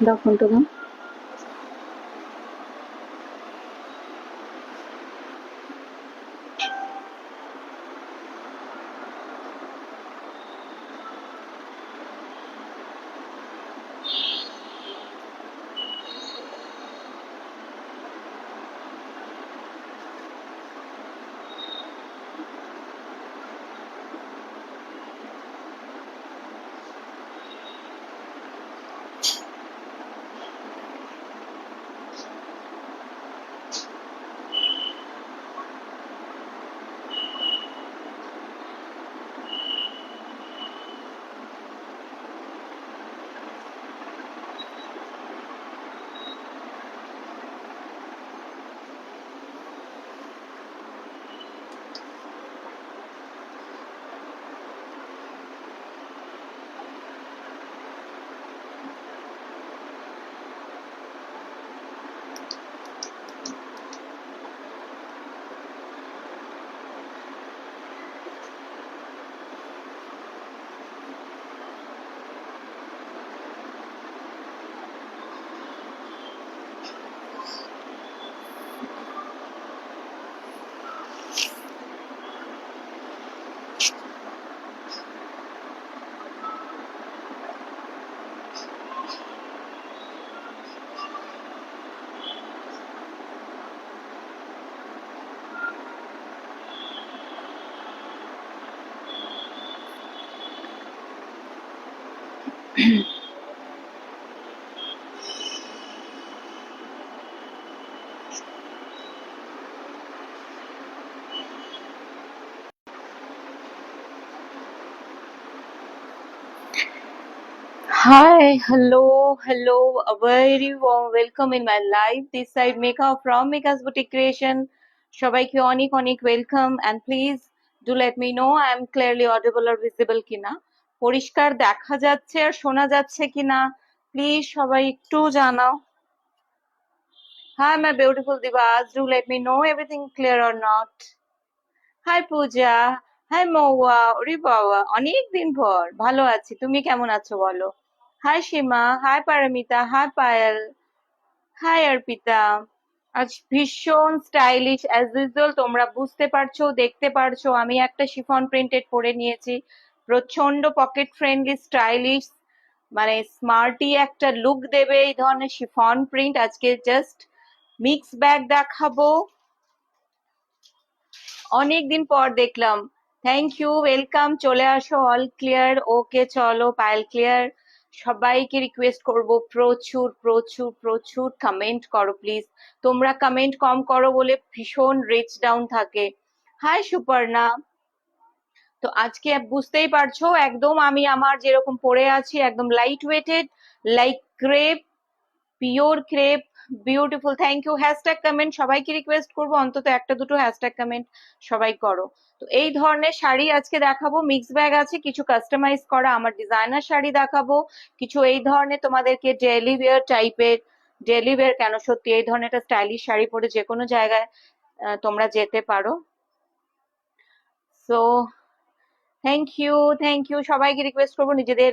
দাও ফোনটা দাও। Hi, hello, a very warm welcome in my life. This side Meka from Meka's Boutique Creation. সবাইকে অনেক অনেক welcome and please do let me know I am clearly audible or visible কিনা, পরিষ্কার দেখা যাচ্ছে আর শোনা যাচ্ছে কিনা প্লিজ সবাই একটু জানাও। Hi my beautiful divas, do let me know everything clear or not. Hi Puja, hi Mouya, ওরে বাবা অনেক দিন পর। ভালো আছি, তুমি কেমন আছো বলো? Hi Seema, hi Paromita, hi Payel, hi Arpita. আজ ভীষণ স্টাইলিশ অ্যাজ ইউজুয়াল, তোমরা বুঝতে পারছো, দেখতে পারছো আমি একটা শিফন প্রিন্টেড পরে নিয়েছি, প্রচন্ড পকেট ফ্রেন্ডলি স্টাইলিশ, মানে স্মার্টি একটা লুক দেবে এই ধরনের শিফন প্রিন্ট। আজকে জাস্ট মিক্স ব্যাগ দেখাবো, অনেকদিন পর দেখলাম। থ্যাংক ইউ, ওয়েলকাম, চলে আসো। অল ক্লিয়ার, ওকে চলো পায়েল ক্লিয়ার। সবাইকে রিকোয়েস্ট করব প্রচুর প্রচুর প্রচুর কমেন্ট করো প্লিজ। তোমরা কমেন্ট কম করো বলে ভীষণ রিচ ডাউন থাকে। হাই সুপর্ণা। তো আজকে বুঝতেই পারছো একদম আমি আমার যেরকম পরে আছি, একদম light weighted, like crepe, pure crepe, beautiful. Thank you. Hashtag comment সবাইকে রিকোয়েস্ট করবো, অন্তত একটা দুটো হ্যাশট্যাগ কমেন্ট সবাই করো। তো এই ধরনের শাড়ি আজকে দেখাবো, মিক্স ব্যাগ আছে, কিছু কাস্টমাইজ করা আমার ডিজাইনার শাড়ি দেখাবো, কিছু এই ধরনের তোমাদেরকে ডেইলি ওয়্যার টাইপের, ডেইলি ওয়্যার কেন সত্যি এই ধরনের একটা স্টাইলিশ শাড়ি পরে যে কোনো জায়গায় তোমরা যেতে পারো। সো থ্যাংক ইউ সবাইকে রিকোয়েস্ট করবো নিজেদের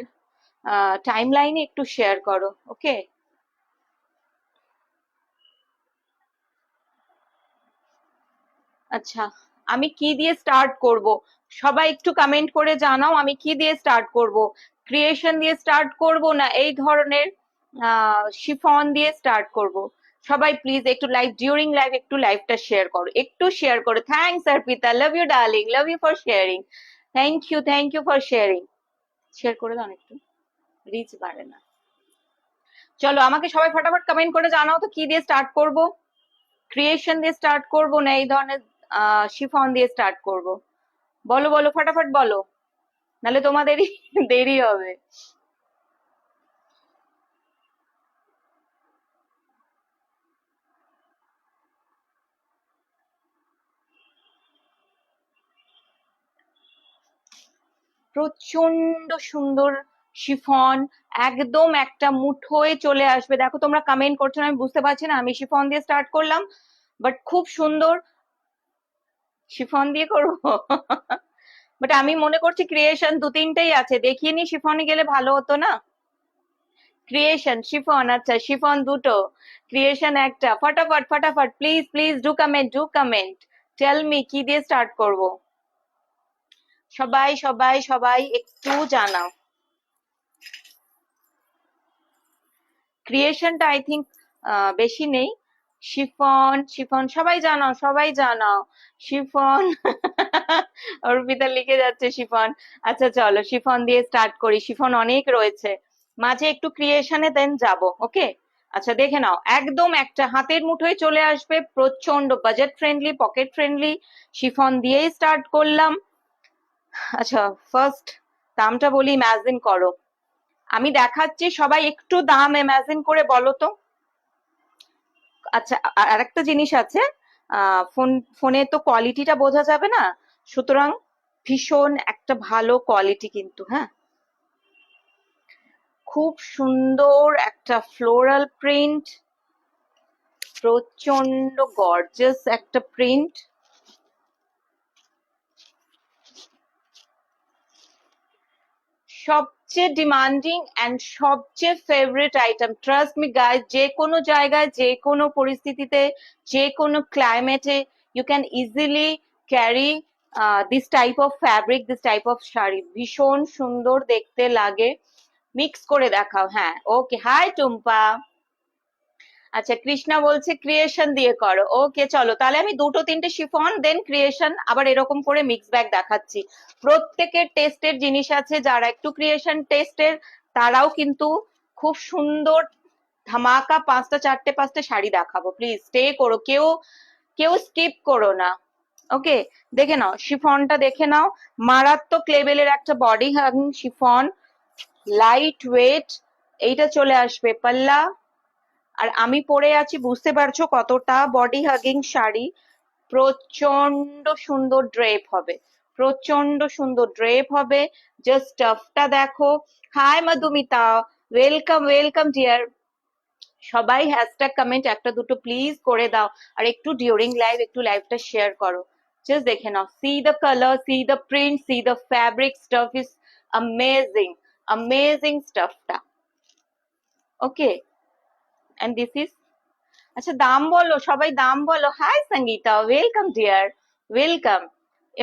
টাইম লাইনে একটু শেয়ার করো, ওকে। আচ্ছা, আমি কি দিয়ে স্টার্ট করব? সবাই একটু কমেন্ট করে জানাও আমি কি দিয়ে স্টার্ট করব। ক্রিয়েশন দিয়ে স্টার্ট করব না এই ধরনের শিফন দিয়ে স্টার্ট করব? সবাই প্লিজ একটু লাইভ, ডিউরিং লাইভ একটু লাইভটা শেয়ার করো, একটু শেয়ার করো। Thanks Arpita, love you darling, love you for sharing. Thank you for sharing. Share করে দাও একটু, রিচ বাড়ে না। চলো আমাকে সবাই ফটাফট কমেন্ট করে জানাও তো কি দিয়ে স্টার্ট করব, ক্রিয়েশন দিয়ে স্টার্ট করব না এই ধরনের শিফন দিয়ে স্টার্ট করব? বলো বলো ফটাফট বলো, নাহলে তোমাদেরই দেরি হবে। প্রচন্ড সুন্দর শিফন, একদম একটা মুঠোয় চলে আসবে। দেখো তোমরা কমেন্ট করছো না, আমি বুঝতে পারছি না। আমি শিফন দিয়ে স্টার্ট করলাম, বাট খুব সুন্দর। শিফন দিয়ে করবো বাট আমি মনে করছি ক্রিয়েশন দু তিনটেই আছে, দেখিয়ে নি শিফনে গেলে ভালো হতো না? ক্রিয়েশন শিফন, আচ্ছা শিফন দুটো, ক্রিয়েশন একটা, ফটাফট ফটাফট please please do comment, do comment, tell me কি দিয়ে স্টার্ট করব। সবাই সবাই সবাই একটু জানাও। ক্রিয়েশনটা আই থিঙ্ক বেশি নেই। শিফন শিফন সবাই জানাও, সবাই জানাও শিফন। অর্পিতা লিখে যাচ্ছে শিফন। আচ্ছা চলো শিফন দিয়ে স্টার্ট করি, শিফন অনেক রয়েছে, মাঝে একটু ক্রিয়েশনে দেন যাব। ওকে আচ্ছা দেখে নাও, একদম একটা হাতের মুঠোয় চলে আসবে, প্রচন্ড budget friendly, pocket friendly chiffon দিয়েই স্টার্ট করলাম। আচ্ছা ফার্স্ট দামটা বলি, ইমাজিন করো, আমি দেখাচ্ছি, সবাই একটু দাম ইমাজিন করে বলো তো। আচ্ছা আর একটা জিনিস আছে, ফোনে তো কোয়ালিটিটা বোঝা যাবে না, সুতরাং ভীষণ একটা ভালো কোয়ালিটি কিন্তু, হ্যাঁ খুব সুন্দর একটা ফ্লোরাল প্রিন্ট, প্রচন্ড গর্জিয়াস একটা প্রিন্ট। সবচেয়ে ডিমান্ডিং অ্যান্ড সবচেয়ে favourite item, trust me guys, যে কোনো জায়গায় যে কোনো পরিস্থিতিতে যে কোনো ক্লাইমেটে you can easily carry this type of fabric, this type of sari, ভীষণ সুন্দর দেখতে লাগে। মিক্স করে দেখাও, হ্যাঁ ওকে, হাই টুম্পা। আচ্ছা কৃষ্ণা বলছে ক্রিয়েশন দিয়ে করো, ওকে চলো তাহলে আমি দুটো তিনটে শিফন দেন ক্রিয়েশন, আবার এরকম করে মিক্স ব্যাগ দেখাচ্ছি। প্রত্যেকের টেস্টের জিনিস আছে, যারা একটু ক্রিয়েশন টেস্টের তারাও কিন্তু খুব সুন্দর ধামাকা পাঁচটা চারটে পাঁচটা শাড়ি দেখাবো, প্লিজ স্টে করো, কেউ কেউ স্কিপ করো না। ওকে দেখে নাও শিফনটা, দেখে নাও মারাত্মক লেভেলের একটা body hugging chiffon, light weight, এইটা চলে আসবে পাল্লা, আর আমি পরে আছি বুঝতে পারছো কতটা বডি হাগিং শাড়ি, প্রচন্ড সুন্দর ড্রেপ হবে, প্রচন্ড সুন্দর ড্রেপ হবে। জাস্ট স্টাফটা দেখো। Hi Madhumita, welcome welcome dear. সবাই হ্যাশট্যাগ কমেন্ট একটা দুটো প্লিজ করে দাও, আর একটু ডিউরিং লাইভ একটু লাইভটা শেয়ার করো। জাস্ট দেখে নাও, see the colour, see the print, see the fabric, stuff is amazing, amazing স্টাফটা। ওকে এন্ড দিস ইজ, আচ্ছা দাম বলো, সবাই দাম বলো। Hi Sangeeta, welcome dear, welcome.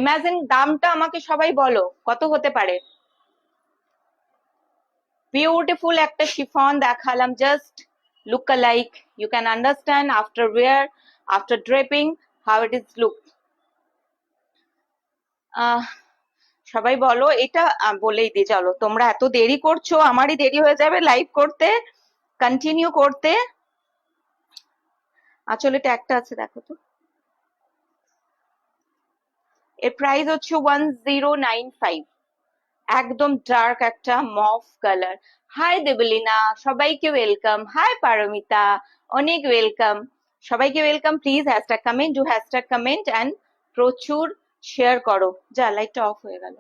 Imagine দামটা আমাকে সবাই বলো কত হতে পারে। বিউটিফুল একটা শিফন দেখালাম, just look like, you can understand after wear, after draping how it is look. সবাই বলো এটা, বলেই দিই চলো, তোমরা এত দেরি করছো, আমারই দেরি হয়ে যাবে লাইভ করতে, কন্টিনিউ করতে। আসলে ট্যাগটা আছে দেখো তো, এর প্রাইস হচ্ছে 1095, একদম ডার্ক একটা মফ কালার। হাই দেবলিনা, সবাইকে ওয়েলকাম। হাই পারমিতা, অনেক ওয়েলকাম, সবাইকে welcome. Please hashtag comment, do hashtag comment and প্রচুর শেয়ার করো। যা লাইটটা অফ হয়ে গেল।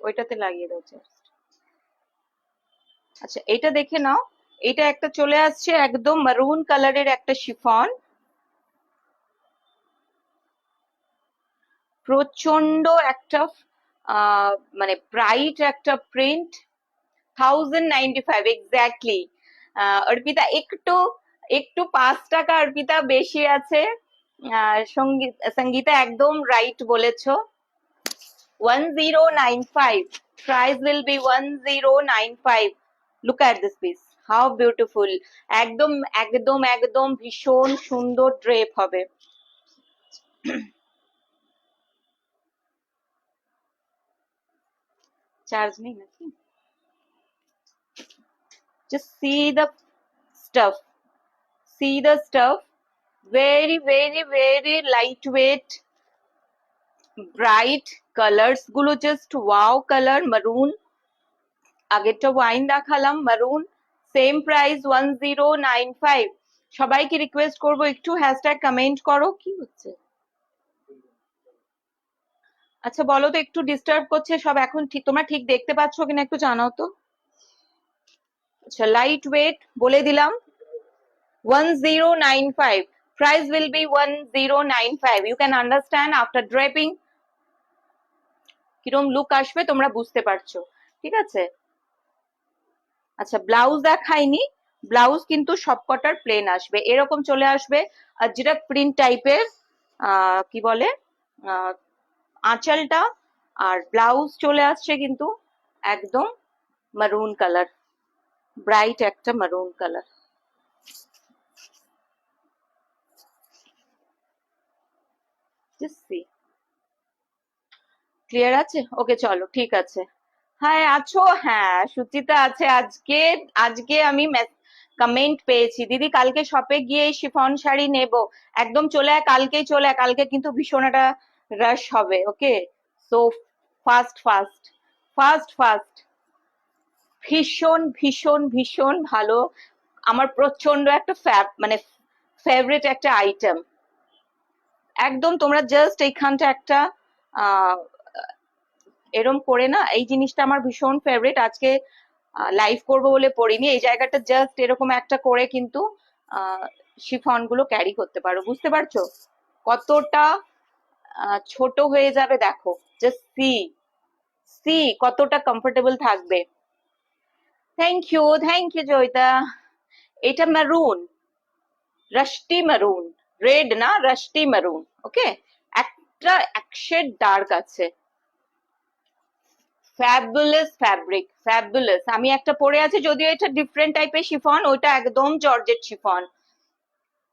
ওইটাতে লাগিয়ে দাও just। আচ্ছা এটা দেখে নাও, এটা একটা চলে আসছে একদম মারুন কালারের একটা শিফন, প্রচন্ড একটা মানে ব্রাইট একটা প্রিন্ট, 1095 এক্স্যাক্টলি। অর্পিতা একটু একটু 5 টাকা অর্পিতা বেশি আছে, সঙ্গীতা একদম রাইট বলেছো। 1095, price will be 1095. Look at this piece, how beautiful, একদম একদম একদম ভীষণ সুন্দর ড্রেপ হবে। চার্জ নেই নাকি? Just see the stuff, see the stuff, very very very lightweight, bright colours গুলো জাস্ট ওয়াও কালার, মারুন, আগেরটা ওয়াইন দেখালাম, মারুন, সেম প্রাইস 1095। সবাইকে রিকোয়েস্ট করবো একটু হ্যাশট্যাগ কমেন্ট করো। কি হচ্ছে? আচ্ছা বলো তো, একটু ডিস্টার্ব করছে সব, এখন ঠিক তোমরা ঠিক দেখতে পাচ্ছ কিনা একটু জানাও তো। আচ্ছা, লাইট ওয়েট বলে দিলাম 1095. Price will be 1095. You can understand after draping কিরম লুক আসবে তোমরা বুঝতে পারছো, ঠিক আছে। আচ্ছা, ব্লাউজ দেখাইনি, ব্লাউজ কিন্তু সবকটার প্লেন আসবে, এরকম চলে আসবে। আর যেটা প্রিন্ট টাইপের কি বলে আঁচলটা, আর ব্লাউজ চলে আসছে কিন্তু একদম মারুন কালার, ব্রাইট একটা মারুন কালার। ক্লিয়ার আছে? ওকে, চলো ঠিক আছে। হ্যাঁ আছো, হ্যাঁ সুচিতা আছে। আজকে আজকে আমি কমেন্ট পেয়েছি, দিদি কালকে শপে গিয়ে শিফন শাড়ি নেব। একদম চলে আয়, কালকেই চলে আয়, কালকে কিন্তু ভীষণ একটা রাশ হবে। Okay, so fast fast fast fast. ভীষণ ভীষণ ভীষণ ভালো, আমার প্রচন্ড একটা মানে ফেভারিট একটা আইটেম। একদম তোমরা জাস্ট এইখানটা একটা এরম করে না, এই জিনিসটা আমার ভীষণ ফেভারিট। আজকে লাইভ করবো বলে পড়িনি, এই জায়গাটা জাস্ট এরকম একটা করে কিন্তু শিফন গুলো ক্যারি করতে পারো। বুঝতে পারছো কতটা ছোট হয়ে যাবে? দেখো, জাস্ট সি সি কতটা কমফোর্টেবল থাকবে। Thank you Joyita. এটা মেরুন, রাস্টি মেরুন, রেড না, রাস্টি মেরুন। ওকে, একটা এক শেড ডার্ক আছে। Fabulous fabric, fabulous. আমি একটা পরে আছি, যদিও এটা ডিফারেন্ট টাইপের শিফন, ওইটা একদম জর্জেট শিফন।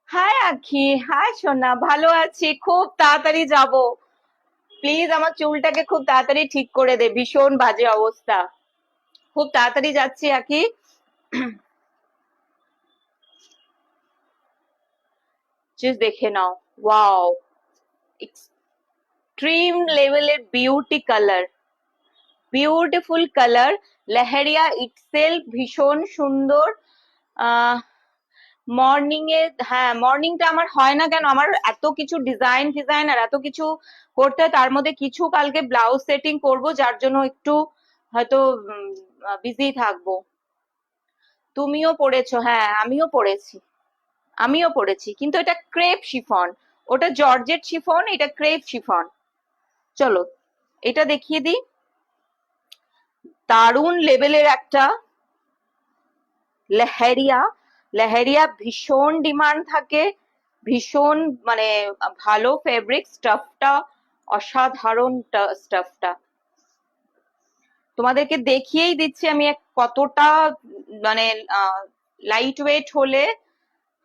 হাই আখি, হাই সোনা, ভালো আছি, খুব তাড়াতাড়ি যাব। প্লিজ আমার চুলটাকে খুব তাড়াতাড়ি ঠিক করে দে, ভীষণ বাজে অবস্থা। খুব তাড়াতাড়ি যাচ্ছি আখি। জাস্ট দেখে নাও, ওয়াও, এক্সট্রিম লেভেলের beauty colour, beautiful colour. Leheriya itself ভীষণ সুন্দর। মর্নিং এ, হ্যাঁ মর্নিংটা আমার হয় না কেন, আমার এত কিছু ডিজাইন ডিজাইন আর এত কিছু করতে হয়, তার মধ্যে কিছু কালকে ব্লাউজ সেটিং করব, যার জন্য একটু হয়তো বিজি থাকবো। তুমিও পড়েছো? হ্যাঁ আমিও পড়েছি, আমিও পড়েছি, কিন্তু এটা ক্রেপ শিফন, ওটা জর্জেট শিফন, এটা ক্রেপ শিফন। চলো এটা দেখিয়ে দিই, দারুণ লেভেলের একটা লেহেরিয়া। লেহেরিয়া ভীষণ ডিমান্ড থাকে, ভীষণ মানে ভালো ফেব্রিক, স্টাফটা অসাধারণ, স্টাফটা তোমাদেরকে দেখিয়েই দিচ্ছি আমি কতটা মানে লাইট ওয়েট হলে।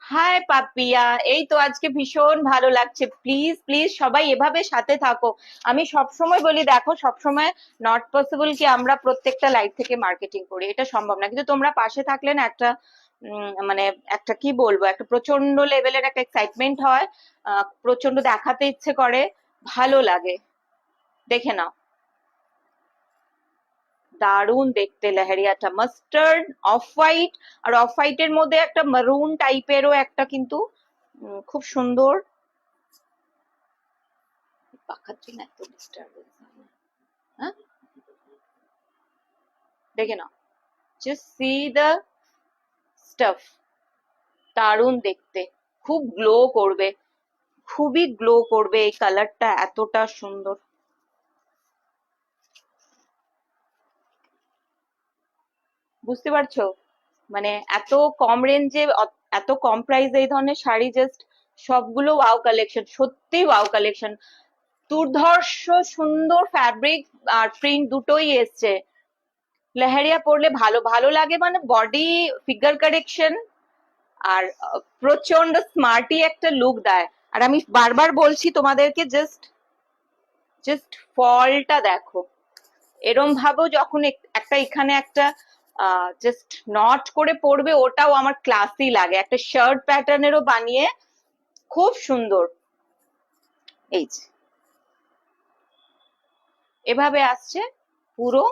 হাই পাপিয়া, এই তো আজকে ভীষণ ভালো লাগছে। প্লিজ প্লিজ সবাই এভাবে সাথে থাকো। আমি সবসময় বলি, দেখো সবসময় নট পসিবল কি আমরা প্রত্যেকটা লাইভ থেকে মার্কেটিং করি, এটা সম্ভব না, কিন্তু তোমরা পাশে থাকলে না একটা মানে একটা কি বলবো, একটা প্রচন্ড লেভেলের একটা এক্সাইটমেন্ট হয়, প্রচন্ড দেখাতে ইচ্ছে করে, ভালো লাগে। দেখে নাও, দারুণ দেখতে লেহেরিয়াটা, মাস্টার্ড অফ হোয়াইট, আর অফ হোয়াইটের মধ্যে একটা মারুন টাইপেরও একটা কিন্তু খুব সুন্দর। পাখার জন্য এত ডিস্টার্বেন্স, হ্যাঁ দেখে নাও, জাস্ট সি দ্য স্টাফ, দারুণ দেখতে, খুব গ্লো করবে, খুবই গ্লো করবে, এই কালারটা এতটা সুন্দর। বুঝতে পারছো মানে এত কম রেঞ্জে, এত কম প্রাইসে এই ধরনের শাড়ি, জাস্ট সবগুলো ওয়াও কালেকশন, সত্যি ওয়াও কালেকশন। দুর্ধর্ষ সুন্দর ফ্যাব্রিক আর প্রিন্ট দুটোই এসছে। লেহেরিয়া পরলে ভালো ভালো লাগে, মানে বডি ফিগার কারেকশন আর প্রচন্ড স্মার্টি একটা লুক দেয়। আর আমি বারবার বলছি তোমাদেরকে, জাস্ট জাস্ট ফলটা দেখো, এরম ভাবেও যখন একটা এখানে একটা জাস্ট নট করে পড়বে, ওটাও আমার ক্লাসি লাগে, একটা শার্ট প্যাটার্নেরও বানিয়ে খুব সুন্দর। এই যে এভাবে আসছে পুরো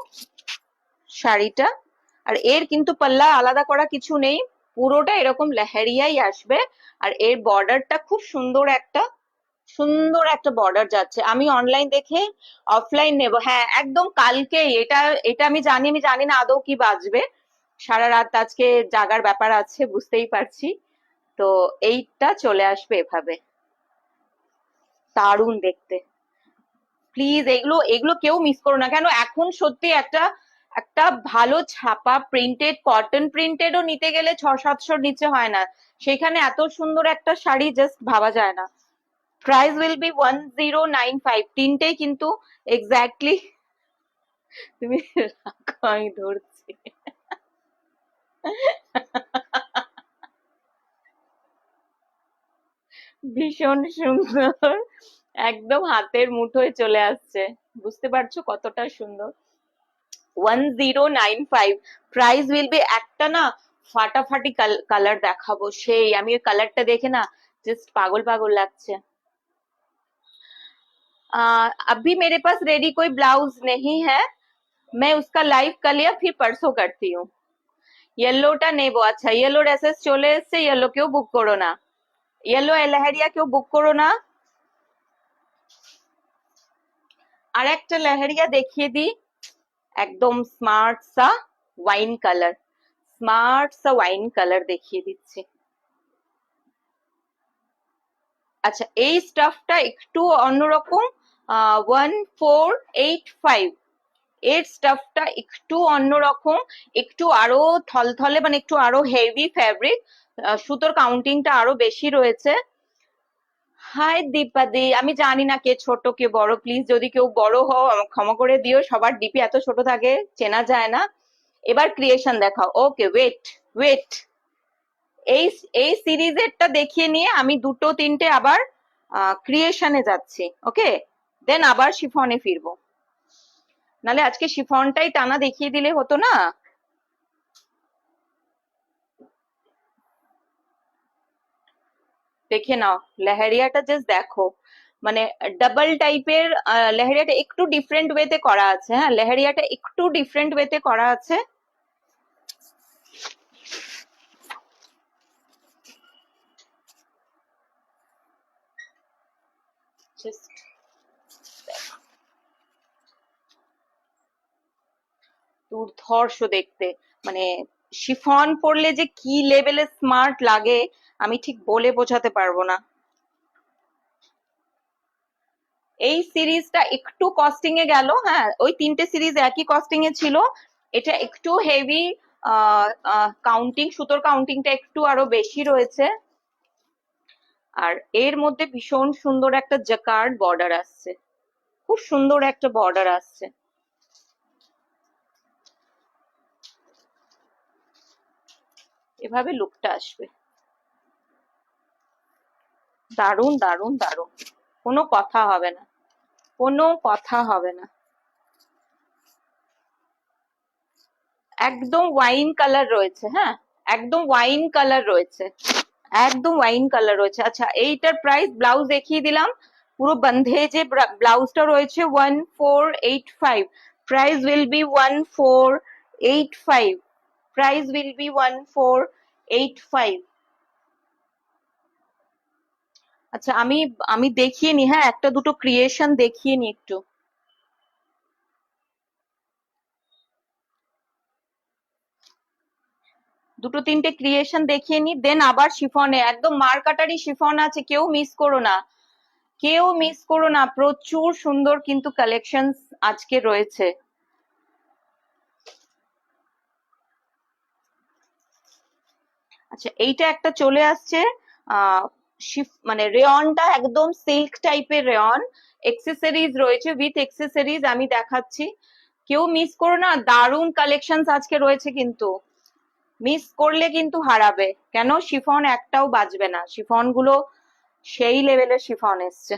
শাড়িটা, আর এর কিন্তু পাল্লা আলাদা করা কিছু নেই, পুরোটা এরকম লেহেরিয়াই আসবে। আর এর বর্ডারটা খুব সুন্দর একটা, সুন্দর একটা বর্ডার যাচ্ছে। আমি অনলাইন দেখে অফলাইন নেব, হ্যাঁ একদম কালকেই। এটা এটা আমি জানি না আদৌ কি বাজবে, সারা রাত আজকে জাগার ব্যাপার আছে, বুঝতেই পারছি। তো এইটা চলে আসবে এভাবে, দারুণ দেখতে। প্লিজ এগুলো এগুলো কেউ মিস করো না। কেন এখন সত্যি একটা একটা ভালো ছাপা প্রিন্টেড, কটন প্রিন্টেডও নিতে গেলে 600-700 নিচে হয় না, সেখানে এত সুন্দর একটা শাড়ি জাস্ট ভাবা যায় না। প্রাইস উইল বি 1095, তিনটেই কিন্তু এক্স্যাক্টলি। তুমি রাখো, আমি ধরছি। ভীষণ সুন্দর, একদম হাতের মুঠোয় চলে আসছে, বুঝতে পারছো কতটা সুন্দর। 1095, প্রাইস উইল বি, একটা না ফাটাফাটি কালার দেখাবো, সেই আমি ওই কালারটা দেখে না জাস্ট পাগল পাগল লাগছে। अभी मेरे पास रेडी कोई ब्लाउज नहीं है, मैं उसका लाइव कल या फिर परसों करती हूँ। ইয়েলোটা নেবো, আচ্ছা ইয়েলো ড্রেসেস চলে এসছে, ইয়েলো কেউ বুক করো না, ইয়েলো লেহেরিয়া কেউ বুক করো না। আর একটা লেহেরিয়া দেখিয়ে দিই, একদম স্মার্ট সা ওয়াইন কালার, স্মার্ট সা ওয়াইন কালার দেখিয়ে দিচ্ছি। আচ্ছা এই স্টাফটা একটু অন্যরকম, 1485, এর স্টাফটা একটু অন্যরকম, একটু আরো থলথলে, মানে একটু আরো হেভি ফ্যাব্রিক, সুতোর কাউন্টিংটা আরো বেশি রয়েছে। হাই দীপাদি, আমি জানি না কে ছোট কে বড়, প্লিজ যদি কেউ বড় হও আমাকে ক্ষমা করে দিও, সবার ডিপি এত ছোট থাকে চেনা যায় না। এবার ক্রিয়েশন দেখাও। ওকে ওয়েট ওয়েট, এই এই সিরিজেরটা দেখিয়ে নিয়ে আমি দুটো তিনটে আবার ক্রিয়েশনে যাচ্ছি, ওকে, দেন আবার শিফনে ফিরবো, নালে আজকে শিফনটাই টানা দেখিয়ে দিলে হতো না। দেখে নাও লেহেরিয়াটা, জাস্ট দেখো, মানে ডাবল টাইপের লেহেরিয়াটা একটু ডিফারেন্ট ওয়েতে করা আছে, হ্যাঁ লেহেরিয়াটা একটু ডিফারেন্ট ওয়েতে করা আছে। জাস্ট দুর্ধর্ষ দেখতে, মানে শিফন পরলে যে কি লেভেলের স্মার্ট লাগে আমি ঠিক বলে বোঝাতে পারবো না। এই সিরিজটা একটু কস্টিং এ গেল, হ্যাঁ ওই তিনটে সিরিজ একই কস্টিং এ ছিল, এটা একটু হেভি, কাউন্টিং, সুতোর কাউন্টিংটা একটু আরো বেশি রয়েছে, আর এর মধ্যে ভীষণ সুন্দর একটা জাকার্ড বর্ডার আসছে, খুব সুন্দর একটা বর্ডার আসছে। এভাবে লুকটা আসবে, দারুণ দারুণ দারুণ, কোনো কথা হবে না, কোনো কথা হবে না। একদম ওয়াইন কালার রয়েছে, হ্যাঁ একদম ওয়াইন কালার রয়েছে, একদম ওয়াইন কালার রয়েছে। আচ্ছা এইটার প্রাইস, ব্লাউজ দেখিয়ে দিলাম, পুরো বন্ধে যে ব্লাউজটা রয়েছে 1485, price will B 1485, price will B 1485। আচ্ছা আমি আমি দেখিয়ে নি, হ্যাঁ একটা দুটো ক্রিয়েশন দেখিয়ে নি একটু, দুটো তিনটে ক্রিয়েশন দেখিয়ে নি, দেন আবার শিফনে, একদম মার্কাটারি শিফন আছে, কেউ মিস করো না, কেউ মিস করো না, প্রচুর সুন্দর কিন্তু কালেকশন আজকে রয়েছে। আচ্ছা এইটা একটা চলে আসছে, আহ মানে রেয়নটা একদম সিল্ক টাইপের রেয়ন, এক্সেসরিজ রয়েছে, উইথ এক্সেসরিজ আমি দেখাচ্ছি, কেউ মিস করো না, দারুণ কালেকশন আজকে রয়েছে কিন্তু, মিস করলে কিন্তু হারাবে, কেন শিফন একটাও বাজবে না, শিফন গুলো সেই লেভেলের শিফন এসছে।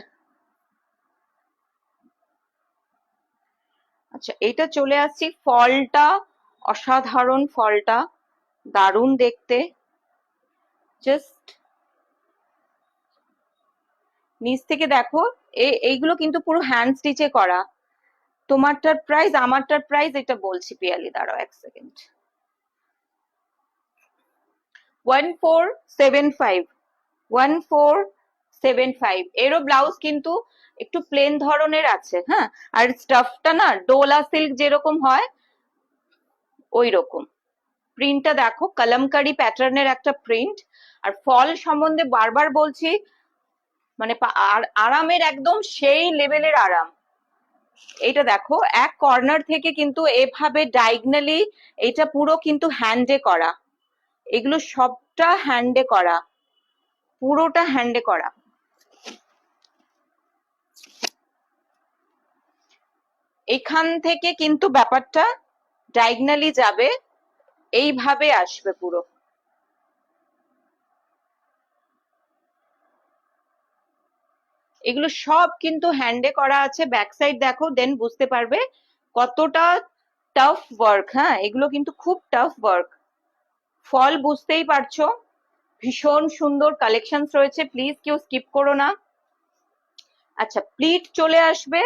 আচ্ছা এইটা চলে আসছি, ফলটা অসাধারণ, ফলটা দারুণ দেখতে, জাস্ট নিচ থেকে দেখো, এইগুলো কিন্তু পুরো হ্যান্ড স্টিচে করা। তোমারটার প্রাইস আমারটার প্রাইস এটা বলছি পিয়ালি, দাঁড়াও এক সেকেন্ড, 1475, 1475, এরও ব্লাউজ কিন্তু একটু প্লেন ধরনের আছে, হ্যাঁ আর স্টাফটা না ডোলা সিল্ক যেরকম হয় ওই রকম, প্রিন্টটা দেখো, কলমকারি প্যাটার্নের একটা প্রিন্ট। আর ফল সম্বন্ধে বারবার বলছি, মানে আরামের একদম সেই লেভেলের আরাম। এইটা দেখো, এক কর্নার থেকে কিন্তু এভাবে ডায়াগনালি, এটা পুরো কিন্তু হ্যান্ডে করা, এগুলো সবটা হ্যান্ডে করা, পুরোটা হ্যান্ডে করা। এখান থেকে কিন্তু ব্যাপারটা ডায়াগনালি যাবে, এইভাবে আসবে পুরো। এগুলো সব কিন্তু হ্যান্ডে করা আছে। ব্যাক সাইড দেখো, দেন বুঝতে পারবে কতটা টাফ ওয়ার্ক। হ্যাঁ, এগুলো কিন্তু খুব টাফ ওয়ার্ক। ফল বুঝতেই পারছো, ভীষণ সুন্দর কালেকশন রয়েছে, প্লিজ কেউ স্কিপ করো না। আচ্ছা, প্লিট চলে আসবে,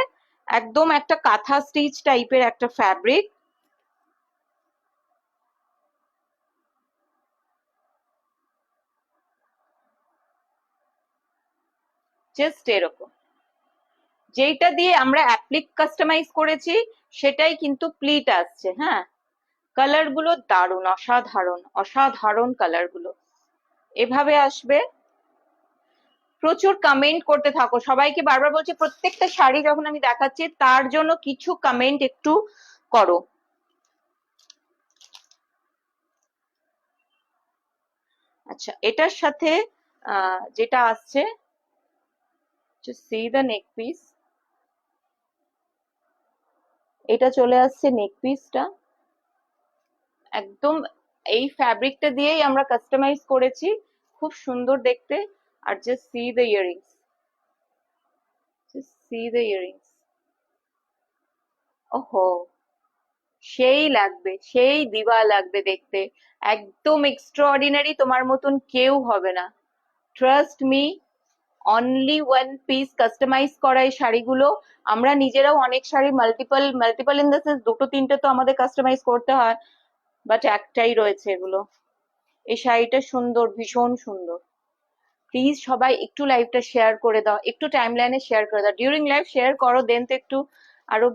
একদম একটা কাঁথা স্টিচ টাইপের একটা ফ্যাব্রিক। জাস্ট এরকম, যেটা দিয়ে আমরা অ্যাপ্লিক কাস্টমাইজ করেছি সেটাই কিন্তু প্লিট আসছে। হ্যাঁ, কালার গুলো দারুণ, অসাধারণ অসাধারণ কালার গুলো এভাবে আসবে। প্রচুর কমেন্ট করতে থাকো, সবাইকে বারবার বলছি প্রত্যেকটা শাড়ি যখন আমি দেখাচ্ছি তার জন্য কিছু কমেন্ট একটু করো। আচ্ছা, এটার সাথে যেটা আসছে, সি দ্য নেক পিস, এটা চলে আসছে নেক পিসটা একদম এই ফ্যাব্রিকটা দিয়েই আমরা কাস্টমাইজ করেছি, খুব সুন্দর দেখতে। আর just see the earrings, just see the earrings, ওহো সেই লাগবে, সেই দিবা লাগবে দেখতে, একদম এক্সট্রাঅর্ডিনারি, তোমার মতন কেউ হবে না, trust me. Only one piece customise করা এই শাড়িগুলো। আমরা নিজেরাও অনেক sari multiple multiple in the sense দুটো তিনটে তো আমাদের কাস্টমাইজ করতে হয়, বাট একটাই রয়েছে এগুলো। এই শাড়িটা সুন্দর, ভীষণ সুন্দর। প্লিজ সবাই একটু লাইভটা শেয়ার করে দাও, একটু টাইমলাইনে শেয়ার করে দাও, ডিউরিং লাইভ শেয়ার করো, দেন তো একটু আরো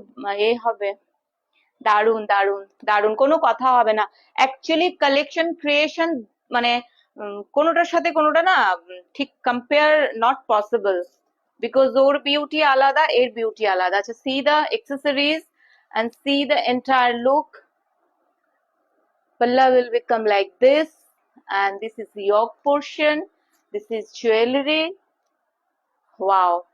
এ হবে। দারুন দারুন দারুন, কোনো কথা হবে না। অ্যাকচুয়ালি কালেকশন ক্রিয়েশন মানে কোনোটার সাথে কোনোটা না ঠিক compare not possible, because or beauty আলাদা, এর বিউটি আলাদা। আচ্ছা, C the accessories and see the entire look. Palla will become like this, and this is the yoke portion, this is jewelry. Wow,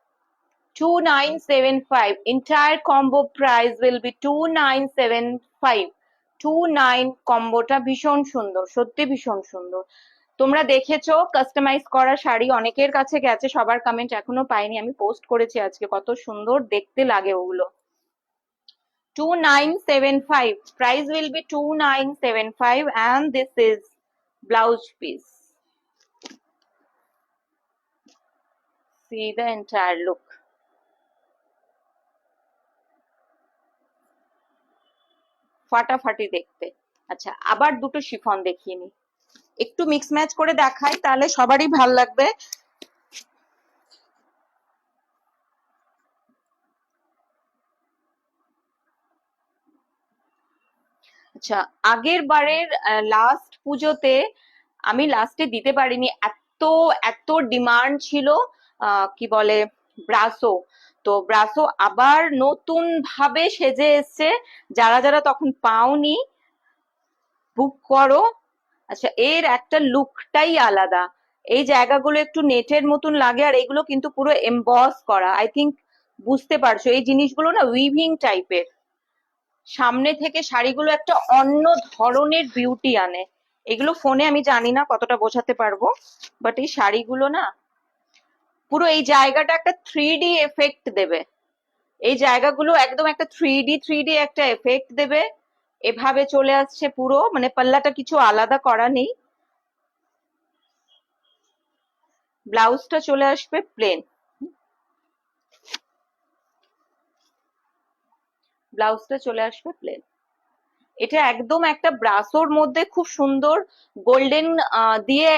2975, entire combo price will be 2975। 29 কম্বোটা ভীষণ সুন্দর, সত্যি ভীষণ সুন্দর। তোমরা দেখেছো কাস্টমাইজ করা শাড়ি অনেকের কাছে গেছে, সবার কমেন্ট এখনো পাইনি, আমি পোস্ট করেছি আজকে, কত সুন্দর দেখতে লাগে ওগুলো। 2975, price will be 2975, and this is blouse piece. See the entire look. ফাটাফাটি দেখতে। আচ্ছা, আবার দুটো শিফন দেখিয়ে নি, একটু মিক্স ম্যাচ করে দেখাই, তাহলে সবারই ভাল লাগবে। আচ্ছা, আগের বারের লাস্ট পুজোতে আমি লাস্টে দিতে পারিনি, এত এত ডিমান্ড ছিল কি বলে ব্রাসো। তো ব্রাসো আবার নতুন ভাবে সেজে এসছে, যারা যারা তখন পাওনি বুক করো। আচ্ছা, এর একটা লুকটাই আলাদা, এই জায়গাগুলো একটু নেটের মতন লাগে, আর এগুলো কিন্তু পুরো এমবস করা, আই থিঙ্ক বুঝতে পারছো এই জিনিসগুলো না উইভিং টাইপের। সামনে থেকে শাড়িগুলো একটা অন্য ধরনের বিউটি আনে, এগুলো ফোনে আমি জানি না কতটা বোঝাতে পারবো, বাট এই শাড়িগুলো না পুরো এই জায়গাটা একটা 3D এফেক্ট দেবে, এই জায়গাগুলো একদম একটা 3D একটা এফেক্ট দেবে। এভাবে চলে আসছে পুরো, মানে পাল্লাটা কিছু আলাদা করা নেই। ব্লাউজটা চলে আসবে প্লেন, ব্লাউজটা চলে আসবে প্লেন। এটা একদম একটা ব্রাসোর মধ্যে খুব সুন্দর গোল্ডেন দিয়ে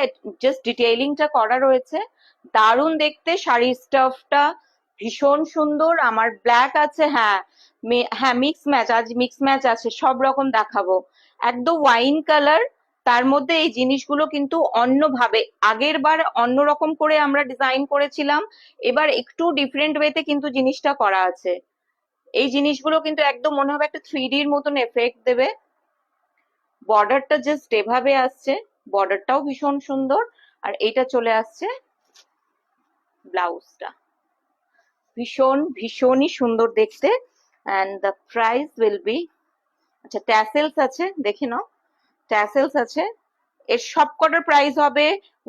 জাস্ট ডিটেইলিংটা করা রয়েছে, দারুণ দেখতে। শাড়ির স্টাফটা ভীষণ সুন্দর। আমার ব্ল্যাক আছে, হ্যাঁ হ্যাঁ মিক্স ম্যাচ, আজ মিক্স ম্যাচ আছে, সব রকম দেখাবো। একদম ওয়াইন কালার, তার মধ্যে এই জিনিসগুলো কিন্তু অন্যভাবে, আগের বার অন্যরকম করে আমরা ডিজাইন করেছিলাম, এবার একটু ডিফারেন্ট ওয়েতে কিন্তু জিনিসটা করা আছে। এই জিনিসগুলো কিন্তু একদম মনে হবে একটা 3D মতন এফেক্ট দেবে। বর্ডারটা জাস্ট এভাবে আসছে, বর্ডারটাও ভীষণ সুন্দর। আর এইটা চলে আসছে ব্লাউজটা, ভীষণই সুন্দর দেখতে। And the price will B, আচ্ছা ট্যাসেলস আছে, দেখে নাও, ট্যাসেলস আছে। এর সবকটার প্রাইস হবে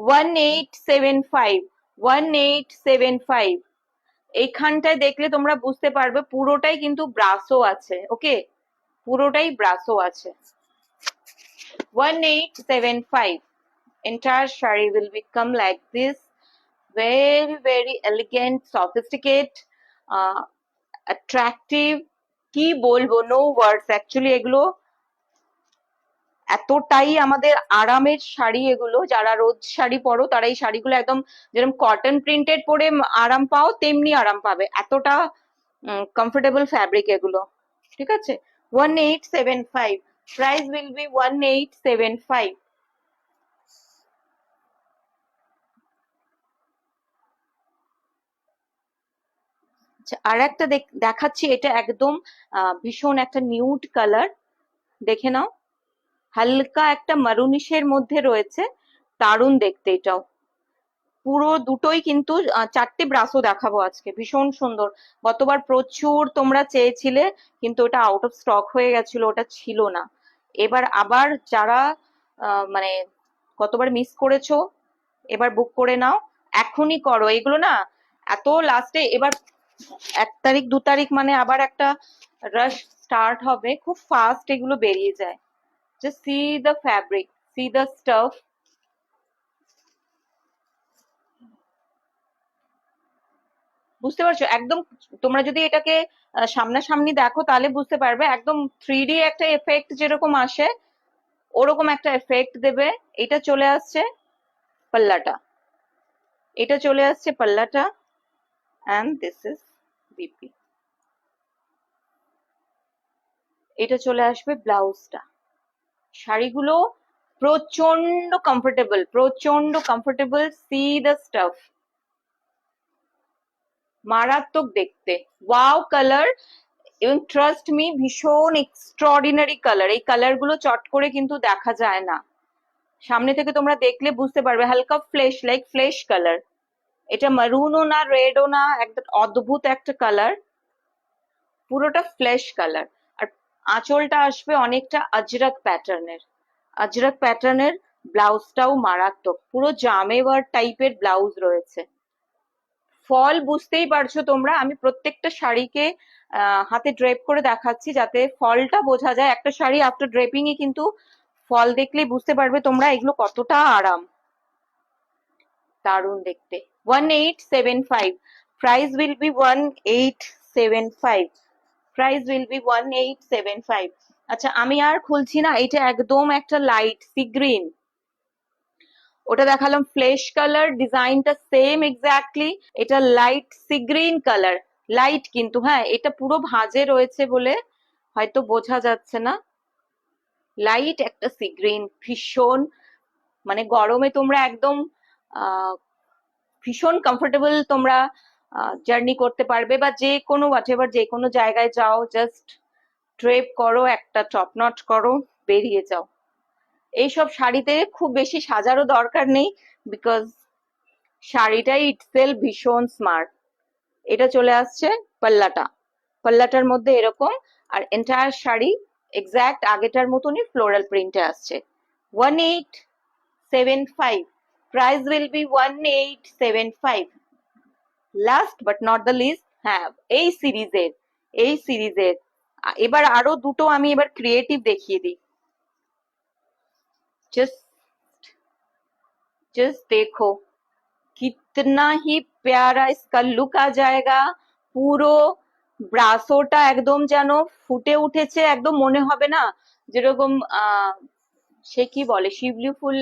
1875, 1875। এইখানটায় দেখলে তোমরা বুঝতে পারবে পুরোটাই কিন্তু ব্রাসো আছে, ওকে, পুরোটাই ব্রাসো আছে। 1875, entire shari will become like this, very elegant, sophisticated, attractive, কি বলবো, no words actually। এগুলো এতটাই আমাদের আরামের শাড়ি, এগুলো যারা রোজ শাড়ি পরো তারা এই শাড়িগুলো একদম যেরকম কটন প্রিন্টেড পরে আরাম পাও তেমনি আরাম পাবে, এতটা কমফোর্টেবল ফ্যাব্রিক এগুলো, ঠিক আছে। 1875, প্রাইস উইল বি 1875। আচ্ছা আর একটা দেখাচ্ছি, এটা একদম ভীষণ একটা নিউড কালার, দেখে নাও, হালকা একটা মারুনিশের মধ্যে রয়েছে, দারুণ দেখতে এটাও। পুরো দুটোই কিন্তু চারটে ব্রাশও দেখাবো আজকে, ভীষণ সুন্দর। গতবার প্রচুর তোমরা চেয়েছিলে কিন্তু ওটা আউট অফ স্টক হয়ে গেছিল, ওটা ছিল না। এবার আবার যারা মানে গতবার মিস করেছো, এবার বুক করে নাও, এখনই করো এগুলো না। এত লাস্টে এবার 1 তারিখ 2 তারিখ মানে আবার একটা রাশ স্টার্ট হবে, খুব ফাস্ট এগুলো বেরিয়ে যায়। Just see the fabric, C the staff. বুঝতে পারছো একদম, তোমরা যদি এটাকে সামনাসামনি দেখো তাহলে বুঝতে পারবে, একদম 3D একটা এফেক্ট যেরকম আসে ওরকম একটা এফেক্ট দেবে। এটা চলে আসছে পাল্লাটা, এটা চলে আসছে পাল্লাটা, অ্যান্ড দিস ইজ বিপি। এটা চলে আসবে ব্লাউজটা। শাড়িগুলো প্রচন্ড কমফোর্টেবল, সি দ্য স্টাফ, মারাত্মক দেখতে, ওয়াও কালার। এবং ট্রাস্ট মি, ভীষণ এক্সট্রাঅর্ডিনারি কালার, এই কালার গুলো চট করে কিন্তু দেখা যায় না, সামনে থেকে তোমরা দেখলে বুঝতে পারবে, হালকা ফ্লেশ, লাইক ফ্লেশ কালার। এটা মারুনও না রেডও না, একদম অদ্ভুত একটা কালার, পুরোটা ফ্লেশ কালার। আর আঁচলটা আসবে অনেকটা আজরাক প্যাটার্নের, ব্লাউজটাও মারাত্মক, পুরো জামে ওয়ার্ক টাইপের ব্লাউজ রয়েছে। ফল বুঝতেই পারছো তোমরা, আমি প্রত্যেকটা শাড়িকে হাতে ড্রেপ করে দেখাচ্ছি যাতে ফলটা বোঝা যায়। একটা শাড়ি আফটার ড্রেপিং এ কিন্তু ফল দেখলেই বুঝতে পারবে তোমরা এগুলো কতটা আরাম, দারুণ দেখতে। 1875, price will be 1875, price will be 1875। আচ্ছা আমি আর খুলছি না, এটা একদম একটা লাইট সি গ্রিন, ওটা দেখালাম ফ্লেশ কালার, ডিজাইনটা সেম এক্স্যাক্টলি, এটা light sea green colour, light কিন্তু, হ্যাঁ এটা পুরো ভাঁজে রয়েছে বলে হয়তো বোঝা যাচ্ছে না, লাইট একটা সি গ্রিন, ভীষণ মানে গরমে তোমরা একদম ভীষণ কমফোর্টেবল তোমরা জার্নি করতে পারবে, বা যে কোনো হোয়াটএভার যে কোনো জায়গায় যাও, জাস্ট ড্রেপ করো, একটা টপ নট করো, বেরিয়ে যাও। এইসব শাড়িতে খুব বেশি সাজারও দরকার নেই, বিকজ শাড়িটাই ইটসেলফ ভীষণ স্মার্ট। এটা চলে আসছে পাল্লাটা, পাল্লাটার মধ্যে এরকম, আর এন্টায়ার শাড়ি এক্স্যাক্ট আগেটার মতনই ফ্লোরাল প্রিন্টে আসছে। 1875, price will be 1875। Last but not the least, হ্যাঁ এই সিরিজের এবার আরো দুটো আমি এবার ক্রিয়েটিভ দেখিয়ে দিই। জাস্ট जस्ट देखो कितना ही प्यारा इसका लुक आ जाएगा। পুরো ব্রাসোটা একদম যেন ফুটে উঠেছে, একদম মনে হবে না যেরকম সে কি বলে শিউলি ফুল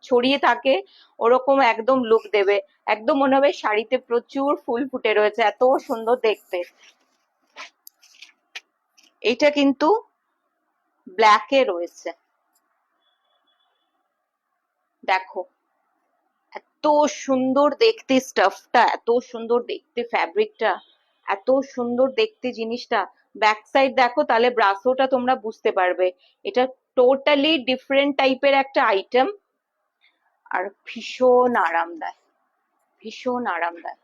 ছড়িয়ে থাকে ওরকম একদম লুক দেবে, একদম মনে হবে শাড়িতে প্রচুর ফুল ফুটে রয়েছে, এত সুন্দর দেখতে। এটা কিন্তু ব্ল্যাকে রয়েছে। দেখো এত সুন্দর দেখতে স্টাফটা, এত সুন্দর দেখতে ফ্যাব্রিকটা, এত সুন্দর দেখতে জিনিসটা। ব্যাক সাইড দেখো, তাহলে ব্রাসোটা তোমরা বুঝতে পারবে। এটা টোটালি ডিফারেন্ট টাইপের একটা আইটেম, আর ভীষণ আরামদায়ক, ভীষণ আরামদায়ক।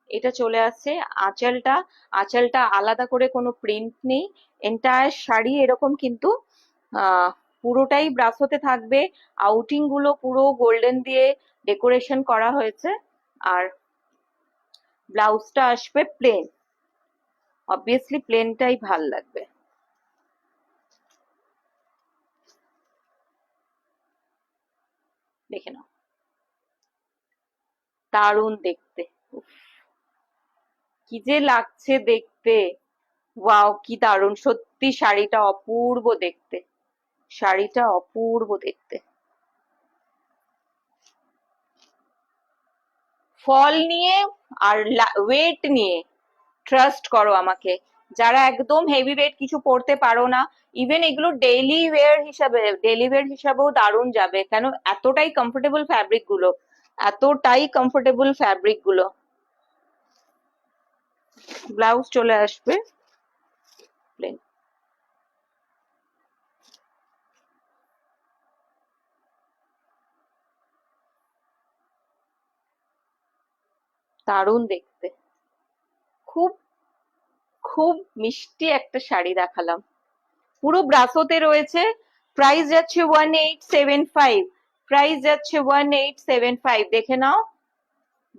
এটা চলে আসছে আঁচলটা, আঁচলটা আলাদা করে কোনো প্রিন্ট নেই, এন্টায়ার শাড়ি এরকম কিন্তু পুরোটাই ব্রাসোতে থাকবে। আউটিং গুলো পুরো গোল্ডেন দিয়ে ডেকোরেশন করা হয়েছে, আর ব্লাউজটা আসবে প্লেন। অবভিয়াসলি প্লেনটাই ভাল লাগবে। দেখে নাও, দারুণ দেখতে। উফ, কি যে লাগছে দেখতে, ওয়াও কি দারুণ, সত্যি শাড়িটা অপূর্ব দেখতে, শাড়িটা অপূর্ব দেখতে। ফল নিয়ে আর ওয়েট নিয়ে ট্রাস্ট করো আমাকে, যারা একদম হেভি ওয়েট কিছু পড়তে পারো না, ইভেন এগুলো ডেইলি ওয়্যার হিসাবেও দারুণ যাবে। কেন, এতটাই কমফোর্টেবল ফ্যাব্রিক গুলো, এতটাই কমফোর্টেবল ফ্যাব্রিক গুলো। ব্লাউজ চলে আসবে প্লেন। দারুণ দেখতে, খুব খুব মিষ্টি একটা শাড়ি দেখালাম, পুরো ব্রাসোতে রয়েছে। প্রাইস যাচ্ছে 1875, প্রাইস যাচ্ছে 1875। দেখে নাও